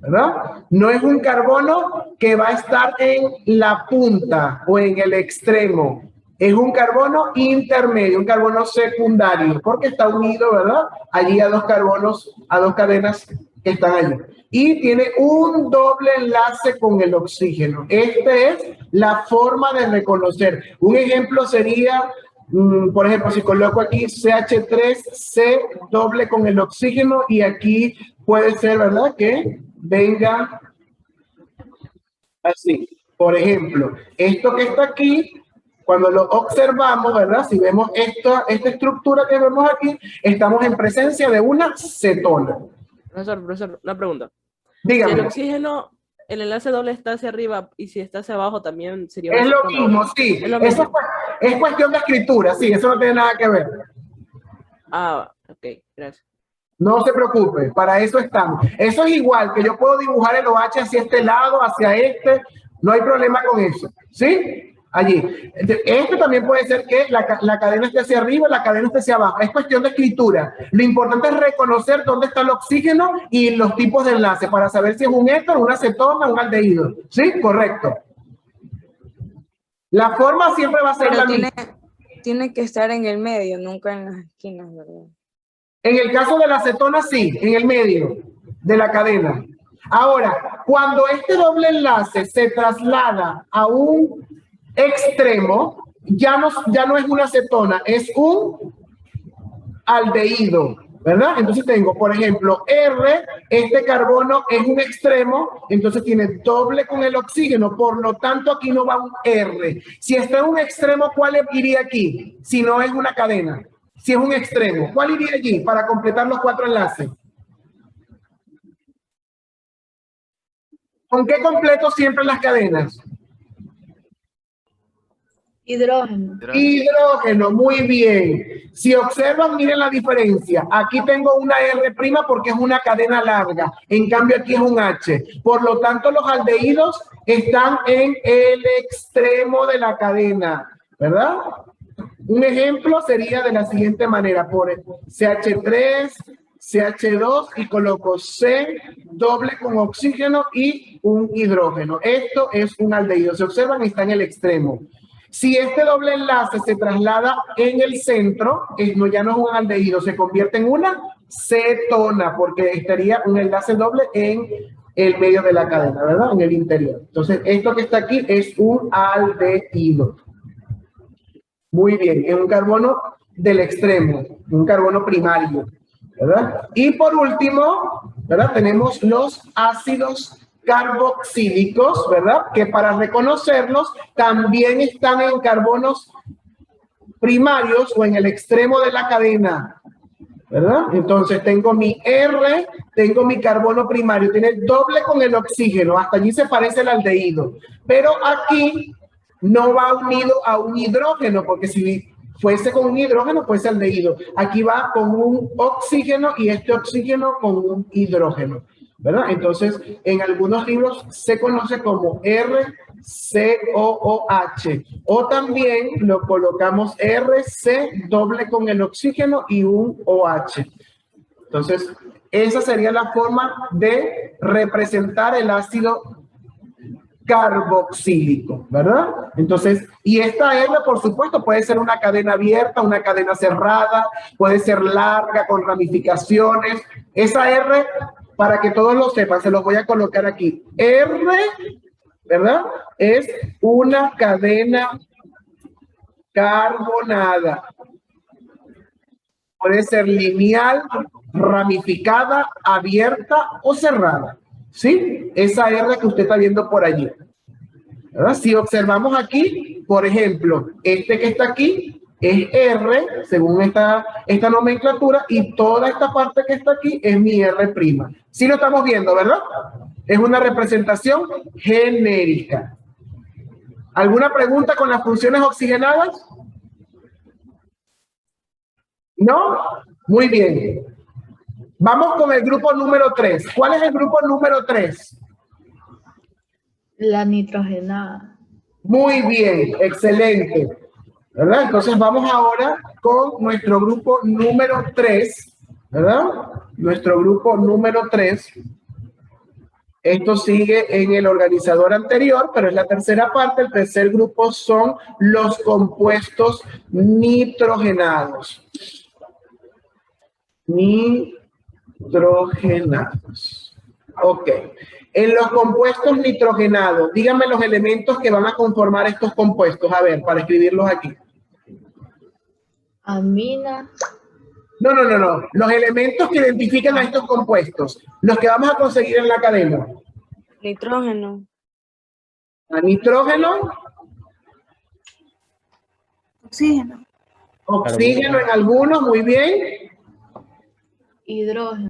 Speaker 2: ¿verdad? No es un carbono que va a estar en la punta o en el extremo. Es un carbono intermedio, un carbono secundario, porque está unido, ¿verdad? Allí a dos carbonos, a dos cadenas que están allí. Y tiene un doble enlace con el oxígeno. Esta es la forma de reconocer. Un ejemplo sería, por ejemplo, si coloco aquí CH3C doble con el oxígeno y aquí puede ser, ¿verdad? Que venga así. Por ejemplo, esto que está aquí, cuando lo observamos, ¿verdad? Si vemos esta estructura que vemos aquí, estamos en presencia de una cetona.
Speaker 6: Profesor, una pregunta.
Speaker 2: Dígame.
Speaker 6: Si el oxígeno, el enlace doble está hacia arriba y si está hacia abajo también sería...
Speaker 2: Es lo mismo, sí.
Speaker 6: Es lo mismo.
Speaker 2: Eso es cuestión de escritura, sí, eso no tiene nada que ver.
Speaker 6: Ah, ok, gracias.
Speaker 2: No se preocupe, para eso estamos. Eso es igual, que yo puedo dibujar el OH hacia este lado, hacia este, no hay problema con eso, ¿sí? Allí. Esto también puede ser que la cadena esté hacia arriba, la cadena esté hacia abajo. Es cuestión de escritura. Lo importante es reconocer dónde está el oxígeno y los tipos de enlace para saber si es un éter, una cetona, un aldehído. ¿Sí? Correcto. La forma siempre va a ser la misma.
Speaker 10: Tiene que estar en el medio, nunca en las esquinas, ¿verdad?
Speaker 2: En el caso de la cetona, sí, en el medio de la cadena. Ahora, cuando este doble enlace se traslada a un extremo, ya no es una cetona, es un aldehído, ¿verdad? Entonces tengo, por ejemplo, R, este carbono es un extremo, entonces tiene doble con el oxígeno, por lo tanto aquí no va un R. Si está en un extremo, ¿cuál iría aquí? Si no es una cadena. Si es un extremo, ¿cuál iría allí para completar los cuatro enlaces? ¿Con qué completo siempre las cadenas?
Speaker 4: Hidrógeno.
Speaker 2: Hidrógeno, muy bien. Si observan, miren la diferencia. Aquí tengo una R' porque es una cadena larga. En cambio, aquí es un H. Por lo tanto, los aldehídos están en el extremo de la cadena, ¿verdad? Un ejemplo sería de la siguiente manera. Por CH3, CH2 y coloco C doble con oxígeno y un hidrógeno. Esto es un aldehído. Se observan, está en el extremo. Si este doble enlace se traslada en el centro, ya no es un aldehído, se convierte en una cetona, porque estaría un enlace doble en el medio de la cadena, ¿verdad? En el interior. Entonces, esto que está aquí es un aldehído. Muy bien, es un carbono del extremo, un carbono primario, ¿verdad? Y por último, ¿verdad? Tenemos los ácidos carboxílicos, ¿verdad? Que para reconocerlos también están en carbonos primarios o en el extremo de la cadena, ¿verdad? Entonces tengo mi R, tengo mi carbono primario, tiene doble con el oxígeno, hasta allí se parece el aldehído, pero aquí no va unido a un hidrógeno, porque si fuese con un hidrógeno, pues el aldehído. Aquí va con un oxígeno y este oxígeno con un hidrógeno, ¿verdad? Entonces, en algunos libros se conoce como RCOOH, o también lo colocamos RC doble con el oxígeno y un OH. Entonces, esa sería la forma de representar el ácido carboxílico, ¿verdad? Entonces, y esta R, por supuesto, puede ser una cadena abierta, una cadena cerrada, puede ser larga, con ramificaciones. Esa R, para que todos lo sepan, se los voy a colocar aquí. R, ¿verdad? Es una cadena carbonada. Puede ser lineal, ramificada, abierta o cerrada. ¿Sí? Esa R que usted está viendo por allí. ¿Verdad? Si observamos aquí, por ejemplo, este que está aquí es R, según esta nomenclatura, y toda esta parte que está aquí es mi R'. Sí lo estamos viendo, ¿verdad? Es una representación genérica. ¿Alguna pregunta con las funciones oxigenadas? ¿No? Muy bien. Vamos con el grupo número 3. ¿Cuál es el grupo número 3?
Speaker 4: La nitrogenada.
Speaker 2: Muy bien, excelente. ¿Verdad? Entonces vamos ahora con nuestro grupo número 3. ¿Verdad? Nuestro grupo número 3. Esto sigue en el organizador anterior, pero es la tercera parte. El tercer grupo son los compuestos nitrogenados. Nitrogenados. Ok. En los compuestos nitrogenados, díganme los elementos que van a conformar estos compuestos. A ver, para escribirlos aquí.
Speaker 4: Amina.
Speaker 2: No. Los elementos que identifican a estos compuestos. Los que vamos a conseguir en la cadena.
Speaker 10: Nitrógeno.
Speaker 2: A nitrógeno.
Speaker 3: Oxígeno.
Speaker 2: Oxígeno en algunos, muy bien.
Speaker 4: Hidrógeno.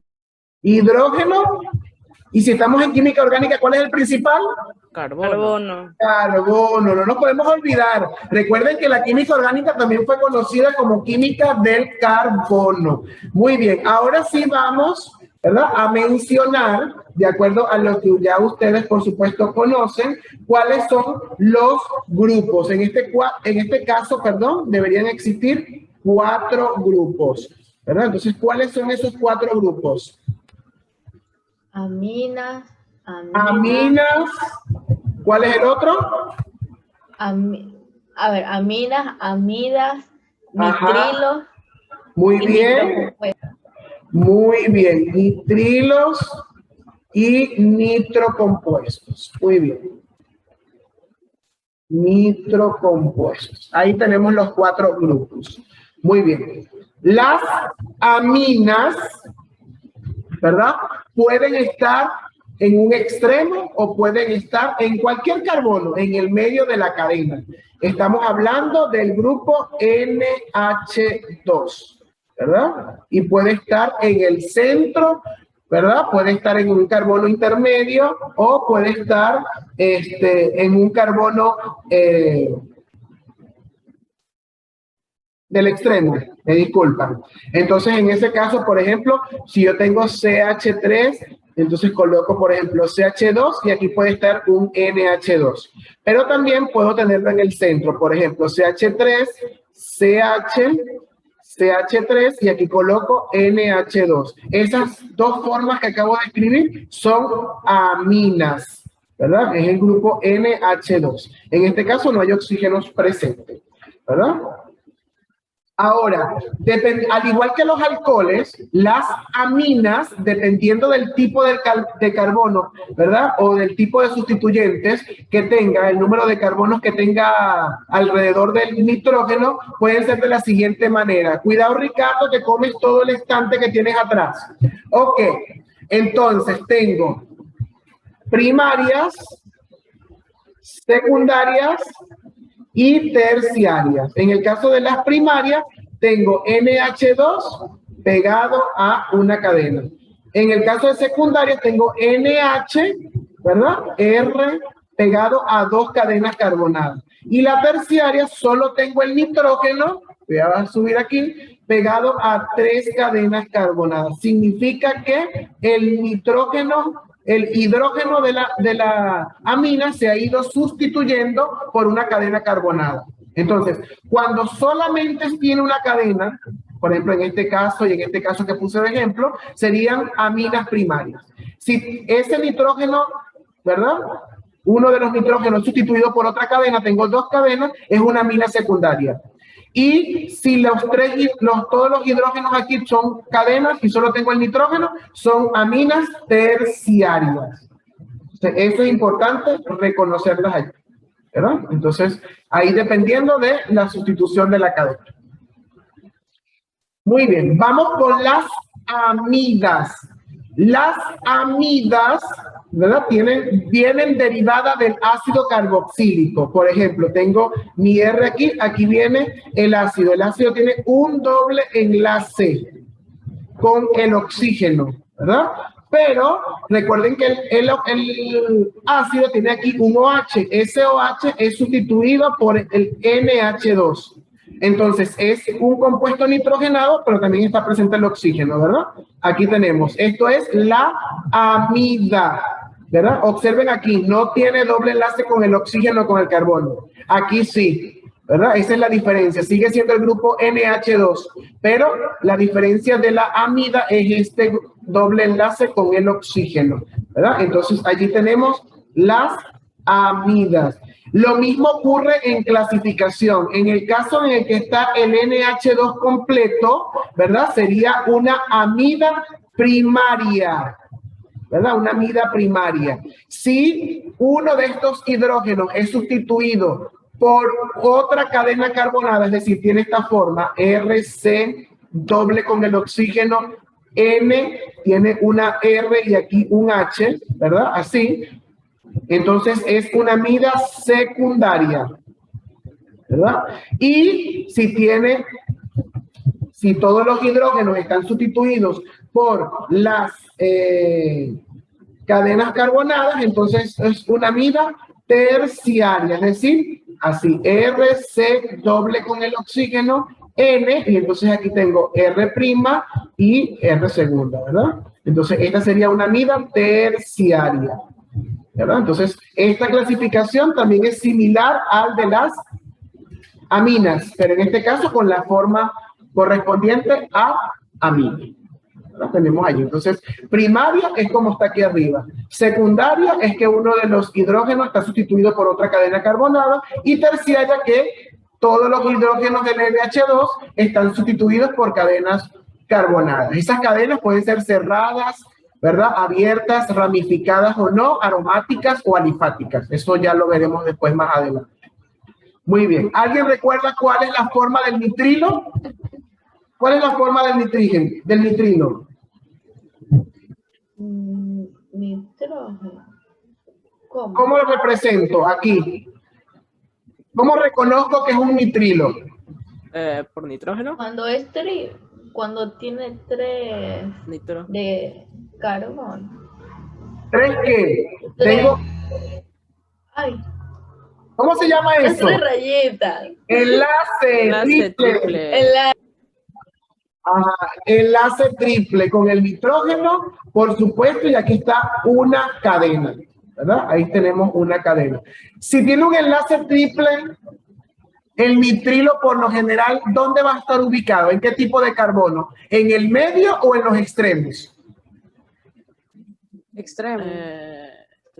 Speaker 2: Hidrógeno. Y si estamos en química orgánica, ¿cuál es el principal?
Speaker 6: Carbono.
Speaker 2: Carbono, no nos podemos olvidar. Recuerden que la química orgánica también fue conocida como química del carbono. Muy bien, ahora sí vamos, ¿verdad?, a mencionar, de acuerdo a lo que ya ustedes, por supuesto, conocen, cuáles son los grupos. En este caso, deberían existir 4 grupos, ¿verdad? Entonces, ¿cuáles son esos 4 grupos?
Speaker 4: Aminas.
Speaker 2: Aminas. ¿Cuál es el otro?
Speaker 4: Aminas, amidas, nitrilos.
Speaker 2: Muy bien. Muy bien. Nitrilos y nitrocompuestos. Muy bien. Nitrocompuestos. Ahí tenemos los 4 grupos. Muy bien. Las aminas, ¿verdad?, pueden estar en un extremo o pueden estar en cualquier carbono, en el medio de la cadena. Estamos hablando del grupo NH2, ¿verdad? Y puede estar en el centro, ¿verdad? Puede estar en un carbono intermedio o puede estar en un carbono del extremo, me disculpan. Entonces, en ese caso, por ejemplo, si yo tengo CH3, entonces coloco, por ejemplo, CH2 y aquí puede estar un NH2. Pero también puedo tenerlo en el centro, por ejemplo, CH3, CH3 y aquí coloco NH2. Esas 2 formas que acabo de escribir son aminas, ¿verdad? Es el grupo NH2. En este caso no hay oxígenos presentes, ¿verdad? Ahora, al igual que los alcoholes, las aminas, dependiendo del tipo de carbono, ¿verdad?, o del tipo de sustituyentes que tenga, el número de carbonos que tenga alrededor del nitrógeno, pueden ser de la siguiente manera. Cuidado, Ricardo, te comes todo el estante que tienes atrás. Ok, entonces tengo primarias, secundarias y terciarias. En el caso de las primarias, tengo NH2 pegado a una cadena. En el caso de secundarias, tengo NH, ¿verdad?, R pegado a 2 cadenas carbonadas. Y la terciaria, solo tengo el nitrógeno, voy a subir aquí, pegado a 3 cadenas carbonadas. Significa que el nitrógeno, el hidrógeno de la amina se ha ido sustituyendo por una cadena carbonada. Entonces, cuando solamente tiene una cadena, por ejemplo, en este caso y en este caso que puse de ejemplo, serían aminas primarias. Si ese nitrógeno, ¿verdad?, uno de los nitrógenos sustituido por otra cadena, tengo dos cadenas, es una amina secundaria. Y si todos los hidrógenos aquí son cadenas y solo tengo el nitrógeno, son aminas terciarias. Eso es importante reconocerlas aquí, ¿verdad? Entonces, ahí dependiendo de la sustitución de la cadena. Muy bien, vamos con las amidas. Las amidas, ¿verdad? Vienen derivadas del ácido carboxílico. Por ejemplo, tengo mi R aquí, aquí viene el ácido. El ácido tiene un doble enlace con el oxígeno, ¿verdad? Pero recuerden que el ácido tiene aquí un OH. Ese OH es sustituido por el NH2. Entonces, es un compuesto nitrogenado, pero también está presente el oxígeno, ¿verdad? Aquí tenemos, esto es la amida, ¿verdad? Observen aquí, no tiene doble enlace con el oxígeno o con el carbono. Aquí sí, ¿verdad? Esa es la diferencia. Sigue siendo el grupo NH2, pero la diferencia de la amida es este doble enlace con el oxígeno, ¿verdad? Entonces, allí tenemos las amidas. Lo mismo ocurre en clasificación. En el caso en el que está el NH2 completo, ¿verdad? Sería una amida primaria, ¿verdad? Una amida primaria. Si uno de estos hidrógenos es sustituido por otra cadena carbonada, es decir, tiene esta forma, RC doble con el oxígeno, N tiene una R y aquí un H, ¿verdad? Así. Entonces es una amida secundaria, ¿verdad? Y si todos los hidrógenos están sustituidos por las cadenas carbonadas, entonces es una amida terciaria, es decir, así, RC doble con el oxígeno, N, y entonces aquí tengo R' y R segunda, ¿verdad? Entonces esta sería una amida terciaria, ¿verdad? Entonces, esta clasificación también es similar al de las aminas, pero en este caso con la forma correspondiente a amina. ¿Verdad? Tenemos allí. Entonces, primaria es como está aquí arriba. Secundaria es que uno de los hidrógenos está sustituido por otra cadena carbonada. Y terciaria que todos los hidrógenos del NH2 están sustituidos por cadenas carbonadas. Esas cadenas pueden ser cerradas, ¿verdad? Abiertas, ramificadas o no, aromáticas o alifáticas. Eso ya lo veremos después más adelante. Muy bien. ¿Alguien recuerda cuál es la forma del nitrilo? ¿Cuál es la forma del nitrilo?
Speaker 4: Nitrógeno.
Speaker 2: ¿Cómo lo represento aquí? ¿Cómo reconozco que es un nitrilo?
Speaker 6: ¿Por nitrógeno?
Speaker 4: Cuando tiene 3 de carbono.
Speaker 2: ¿Tres qué? Tengo...
Speaker 4: Ay.
Speaker 2: ¿Cómo se llama eso?
Speaker 4: 3 rayitas.
Speaker 2: Enlace triple. Ajá, enlace triple con el nitrógeno, por supuesto, y aquí está una cadena, ¿verdad? Ahí tenemos una cadena. Si tiene un enlace triple, el nitrilo por lo general, ¿dónde va a estar ubicado? ¿En qué tipo de carbono? ¿En el medio o en los extremos?
Speaker 10: Extremo.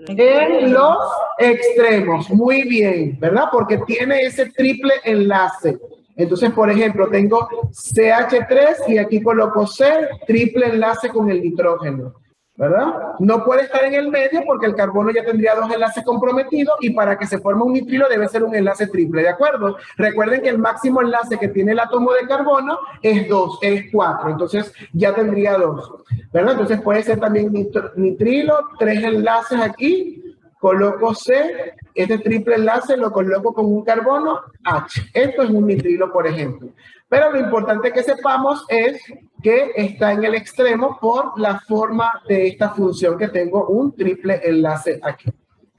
Speaker 2: En los extremos, muy bien, ¿verdad? Porque tiene ese triple enlace. Entonces, por ejemplo, tengo CH3 y aquí coloco C, triple enlace con el nitrógeno, ¿verdad? No puede estar en el medio porque el carbono ya tendría 2 enlaces comprometidos y para que se forme un nitrilo debe ser un enlace triple, ¿de acuerdo? Recuerden que el máximo enlace que tiene el átomo de carbono es 2, es 4, entonces ya tendría 2, ¿verdad? Entonces puede ser también nitrilo, 3 enlaces aquí, coloco C, este triple enlace lo coloco con un carbono H. Esto es un nitrilo, por ejemplo. Pero lo importante que sepamos es que está en el extremo por la forma de esta función que tengo un triple enlace aquí.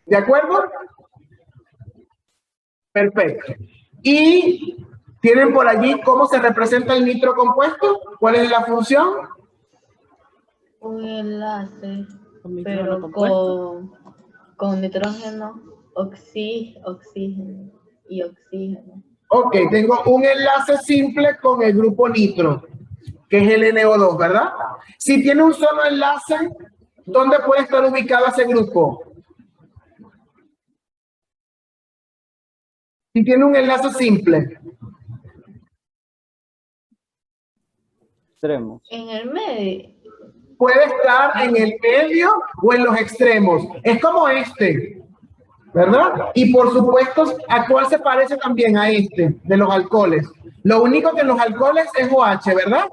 Speaker 2: ¿De acuerdo? Perfecto. ¿Y tienen por allí cómo se representa el nitro compuesto? ¿Cuál es la función?
Speaker 4: Un enlace,
Speaker 6: Pero
Speaker 4: con nitrógeno, oxígeno y oxígeno.
Speaker 2: Ok, tengo un enlace simple con el grupo nitro, que es el NO2, ¿verdad? Si tiene un solo enlace, ¿dónde puede estar ubicado ese grupo? Si tiene un enlace simple.
Speaker 8: Extremos.
Speaker 4: En el medio.
Speaker 2: Puede estar en el medio o en los extremos. Es como este, ¿verdad? Y por supuesto, ¿a cuál se parece también a este de los alcoholes? Lo único que en los alcoholes es OH, ¿verdad?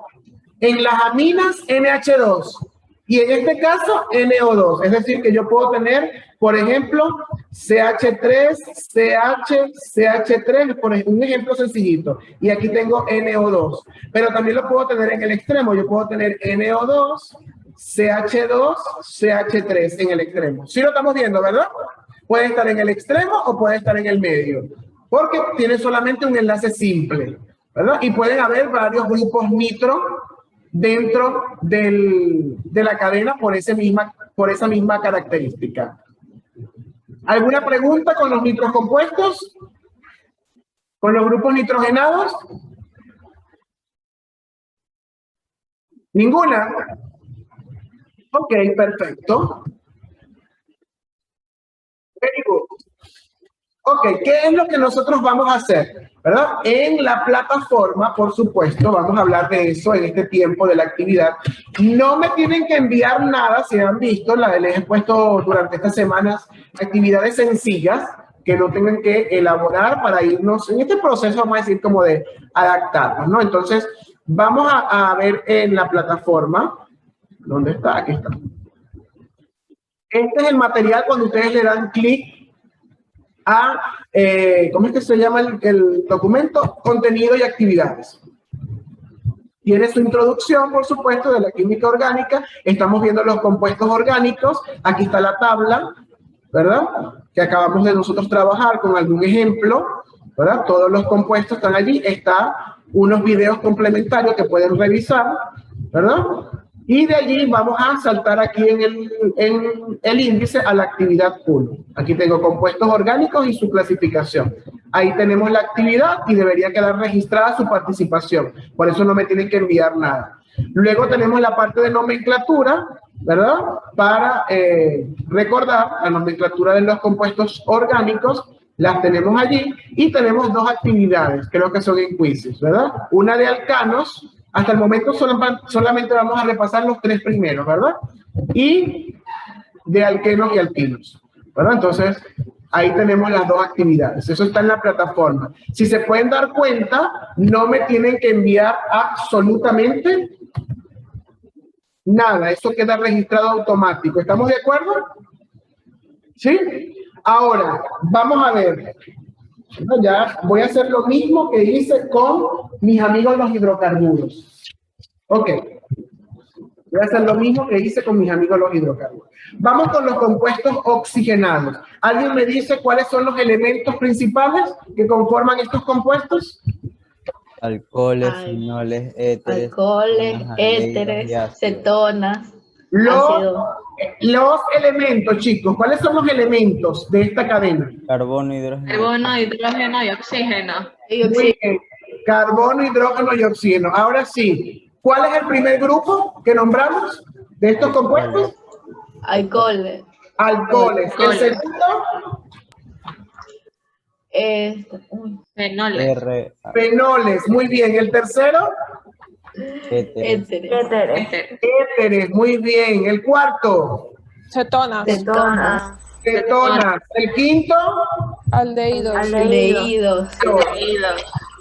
Speaker 2: En las aminas, NH2. Y en este caso, NO2. Es decir, que yo puedo tener, por ejemplo, CH3, CH, CH3, por un ejemplo sencillito. Y aquí tengo NO2. Pero también lo puedo tener en el extremo. Yo puedo tener NO2, CH2, CH3 en el extremo. Sí lo estamos viendo, ¿verdad? Puede estar en el extremo o puede estar en el medio. Porque tiene solamente un enlace simple, ¿verdad? Y pueden haber varios grupos nitro dentro de la cadena por esa misma característica. ¿Alguna pregunta con los nitrocompuestos? ¿Con los grupos nitrogenados? ¿Ninguna? Ok, perfecto. Very good. Ok, ¿qué es lo que nosotros vamos a hacer? ¿Verdad? En la plataforma, por supuesto, vamos a hablar de eso en este tiempo de la actividad. No me tienen que enviar nada, si han visto, les he puesto durante estas semanas actividades sencillas que no tengan que elaborar para irnos en este proceso, vamos a decir, como de adaptarnos, ¿no? Entonces, vamos a ver en la plataforma. ¿Dónde está? Aquí está. Este es el material cuando ustedes le dan clic a, ¿cómo es que se llama el documento? Contenido y actividades. Tiene su introducción, por supuesto, de la química orgánica. Estamos viendo los compuestos orgánicos. Aquí está la tabla, ¿verdad? Que acabamos de nosotros trabajar con algún ejemplo, ¿verdad? Todos los compuestos están allí. Está unos videos complementarios que pueden revisar, ¿verdad? Y de allí vamos a saltar aquí en el índice a la actividad 1. Aquí tengo compuestos orgánicos y su clasificación. Ahí tenemos la actividad y debería quedar registrada su participación. Por eso no me tienen que enviar nada. Luego tenemos la parte de nomenclatura, ¿verdad? Para recordar la nomenclatura de los compuestos orgánicos. Las tenemos allí. Y tenemos dos actividades, creo que son en quizzes, ¿verdad? Una de alcanos. Hasta el momento solamente vamos a repasar los 3 primeros, ¿verdad? Y de alquenos y alquinos, ¿verdad? Entonces, ahí tenemos las dos actividades. Eso está en la plataforma. Si se pueden dar cuenta, no me tienen que enviar absolutamente nada. Eso queda registrado automático. ¿Estamos de acuerdo? ¿Sí? Ahora, vamos a ver. Ya voy a hacer lo mismo que hice con mis amigos los hidrocarburos. Ok. Voy a hacer lo mismo que hice con mis amigos los hidrocarburos. Vamos con los compuestos oxigenados. ¿Alguien me dice cuáles son los elementos principales que conforman estos compuestos?
Speaker 8: Alcoholes, fenoles, éteres.
Speaker 4: Alcoholes, éteres, cetonas.
Speaker 2: Los elementos, chicos, ¿cuáles son los elementos de esta cadena?
Speaker 8: Carbono, hidrógeno.
Speaker 7: Carbono, hidrógeno y oxígeno.
Speaker 2: Muy bien. Carbono, hidrógeno y oxígeno. Ahora sí, ¿cuál es el primer grupo que nombramos de estos compuestos?
Speaker 4: Alcoholes.
Speaker 2: Alcoholes. El segundo,
Speaker 7: Fenoles.
Speaker 2: fenoles. Muy bien. El tercero,
Speaker 8: Éteres.
Speaker 2: éteres. Muy bien. El cuarto,
Speaker 3: Cetonas.
Speaker 2: cetonas. El quinto,
Speaker 3: Aldehídos.
Speaker 4: Aldehídos.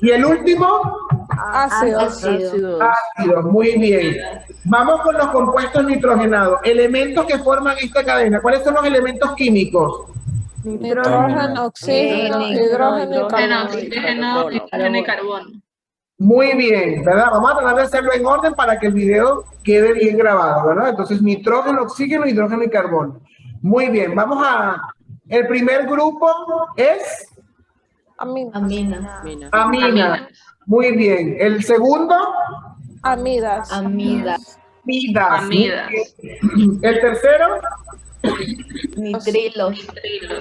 Speaker 2: y el último,
Speaker 3: Ácidos.
Speaker 2: ácidos. Muy bien. Vamos con los compuestos nitrogenados. Elementos que forman esta cadena. ¿Cuáles son los elementos químicos?
Speaker 3: Nitrógeno, oxígeno, hidrógeno y carbono.
Speaker 7: Oxígeno, hidrógeno y carbono.
Speaker 2: Muy bien, ¿verdad? Vamos a tratar de hacerlo en orden para que el video quede bien grabado, ¿verdad? Entonces, nitrógeno, oxígeno, hidrógeno y carbono. Muy bien, vamos a... El primer grupo es... Amina. Muy bien. El segundo...
Speaker 3: Amidas.
Speaker 2: Amidas. El tercero...
Speaker 4: Nitrilos.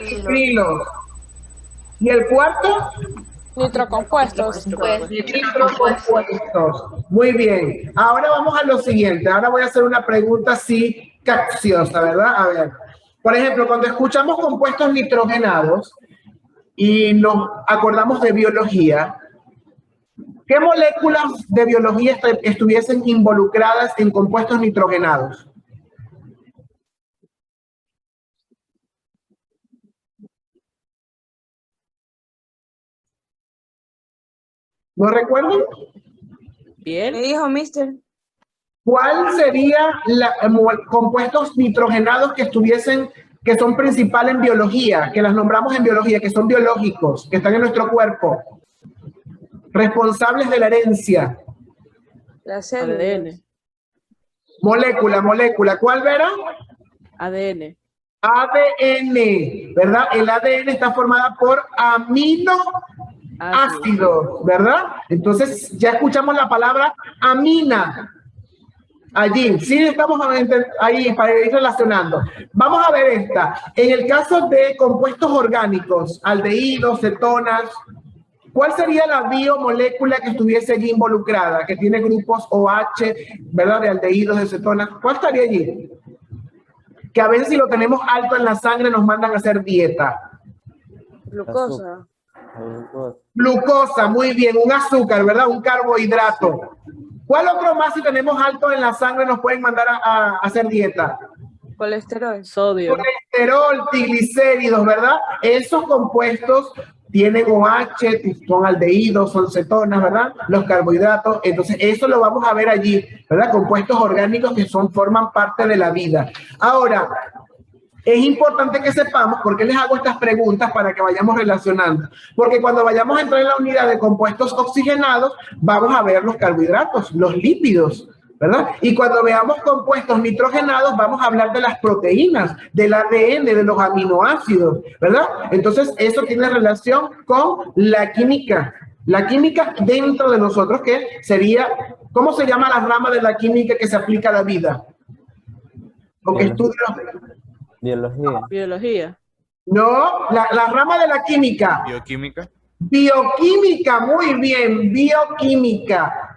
Speaker 2: Nitrilos. Y el cuarto...
Speaker 3: Nitrocompuestos.
Speaker 2: Nitrocompuestos. Muy bien. Ahora vamos a lo siguiente. Ahora voy a hacer una pregunta así capciosa, ¿verdad? A ver. Por ejemplo, cuando escuchamos compuestos nitrogenados, y nos acordamos de biología, ¿qué moléculas de biología estuviesen involucradas en compuestos nitrogenados? ¿No recuerdan?
Speaker 6: Bien.
Speaker 10: ¿Qué dijo, mister?
Speaker 2: ¿Cuál sería compuestos nitrogenados que estuviesen, que son principal en biología, que las nombramos en biología, que son biológicos, que están en nuestro cuerpo, responsables de la herencia?
Speaker 10: La célula.
Speaker 6: ADN.
Speaker 2: Molécula, ¿cuál verá?
Speaker 6: ADN.
Speaker 2: ADN, ¿verdad? El ADN está formada por aminoácidos, ¿verdad? Entonces ya escuchamos la palabra amina. Allí, sí estamos ahí para ir relacionando. Vamos a ver esta. En el caso de compuestos orgánicos, aldehídos, cetonas, ¿cuál sería la biomolécula que estuviese allí involucrada? Que tiene grupos OH, ¿verdad? De aldehídos, de cetonas. ¿Cuál estaría allí? Que a veces si lo tenemos alto en la sangre nos mandan a hacer dieta.
Speaker 10: Glucosa.
Speaker 2: Glucosa, muy bien, un azúcar, ¿verdad? Un carbohidrato. ¿Cuál otro más si tenemos alto en la sangre nos pueden mandar a hacer dieta?
Speaker 10: Colesterol.
Speaker 6: Sodio.
Speaker 2: Colesterol, triglicéridos, ¿verdad? Esos compuestos tienen OH, son aldehídos, son cetonas, ¿verdad? Los carbohidratos. Entonces, eso lo vamos a ver allí, ¿verdad? Compuestos orgánicos que forman parte de la vida. Ahora, es importante que sepamos por qué les hago estas preguntas para que vayamos relacionando. Porque cuando vayamos a entrar en la unidad de compuestos oxigenados, vamos a ver los carbohidratos, los lípidos, ¿verdad? Y cuando veamos compuestos nitrogenados, vamos a hablar de las proteínas, del ADN, de los aminoácidos, ¿verdad? Entonces, eso tiene relación con la química. La química dentro de nosotros, que sería, ¿cómo se llama la rama de la química que se aplica a la vida? O que estudia.
Speaker 8: Biología.
Speaker 6: Biología.
Speaker 2: No, la rama de la química.
Speaker 9: Bioquímica.
Speaker 2: Bioquímica, muy bien, bioquímica.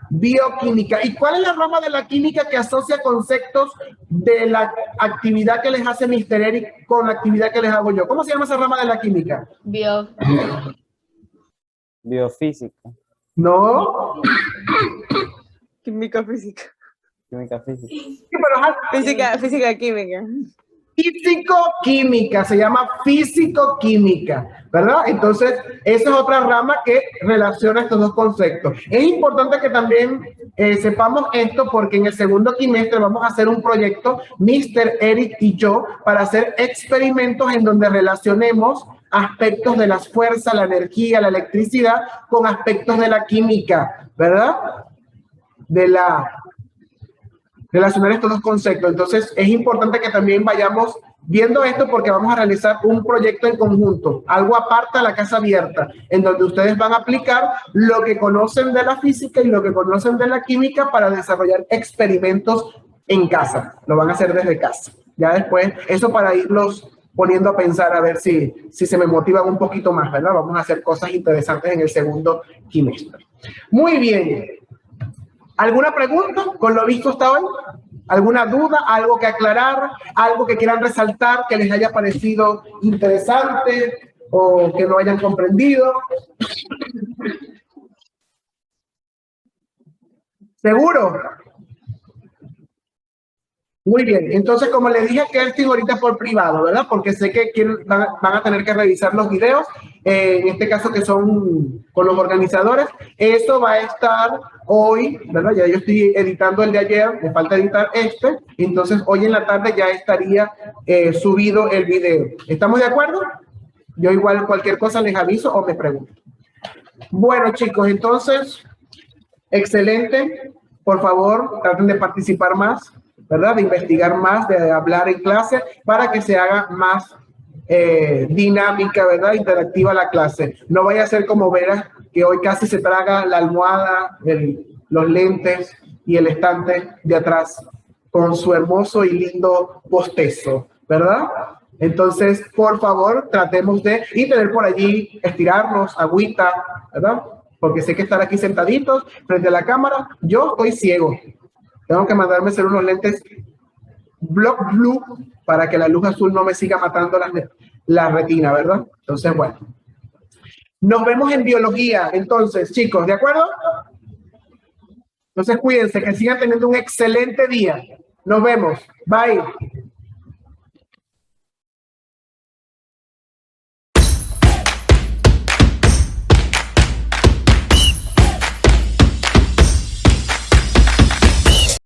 Speaker 2: ¿Y cuál es la rama de la química que asocia conceptos de la actividad que les hace Mr. Eric con la actividad que les hago yo? ¿Cómo se llama esa rama de la química?
Speaker 8: Biofísica.
Speaker 2: No.
Speaker 10: Química física.
Speaker 8: Química física.
Speaker 2: Sí, pero
Speaker 10: Física química.
Speaker 2: Físico-química, se llama físico-química, ¿verdad? Entonces, esa es otra rama que relaciona estos dos conceptos. Es importante que también sepamos esto porque en el segundo quimestre vamos a hacer un proyecto, Mr. Eric y yo, para hacer experimentos en donde relacionemos aspectos de las fuerzas, la energía, la electricidad, con aspectos de la química, ¿verdad? Relacionar estos dos conceptos. Entonces, es importante que también vayamos viendo esto porque vamos a realizar un proyecto en conjunto, algo aparte a la casa abierta, en donde ustedes van a aplicar lo que conocen de la física y lo que conocen de la química para desarrollar experimentos en casa. Lo van a hacer desde casa. Ya después, eso para irlos poniendo a pensar a ver si se me motivan un poquito más, ¿verdad? Vamos a hacer cosas interesantes en el segundo quimestre. Muy bien. ¿Alguna pregunta con lo visto hasta hoy? ¿Alguna duda? ¿Algo que aclarar? ¿Algo que quieran resaltar que les haya parecido interesante o que no hayan comprendido? ¿Seguro? Muy bien. Entonces, como les dije a Kerstin ahorita por privado, ¿verdad? Porque sé que van a tener que revisar los videos, en este caso que son con los organizadores. Eso va a estar hoy, ¿verdad? Ya yo estoy editando el de ayer, me falta editar este. Entonces, hoy en la tarde ya estaría subido el video. ¿Estamos de acuerdo? Yo igual cualquier cosa les aviso o me pregunto. Bueno, chicos, entonces, excelente. Por favor, traten de participar más, ¿verdad? De investigar más, de hablar en clase para que se haga más dinámica, ¿verdad? Interactiva la clase. No vaya a ser como Vera, que hoy casi se traga la almohada, los lentes y el estante de atrás con su hermoso y lindo bostezo, ¿verdad? Entonces, por favor, tratemos de tener por allí, estirarnos, agüita, ¿verdad? Porque sé que estar aquí sentaditos frente a la cámara, yo estoy ciego. Tengo que mandarme hacer unos lentes Block Blue para que la luz azul no me siga matando la retina, ¿verdad? Entonces, bueno. Nos vemos en biología, entonces, chicos, ¿de acuerdo? Entonces, cuídense, que sigan teniendo un excelente día. Nos vemos. Bye.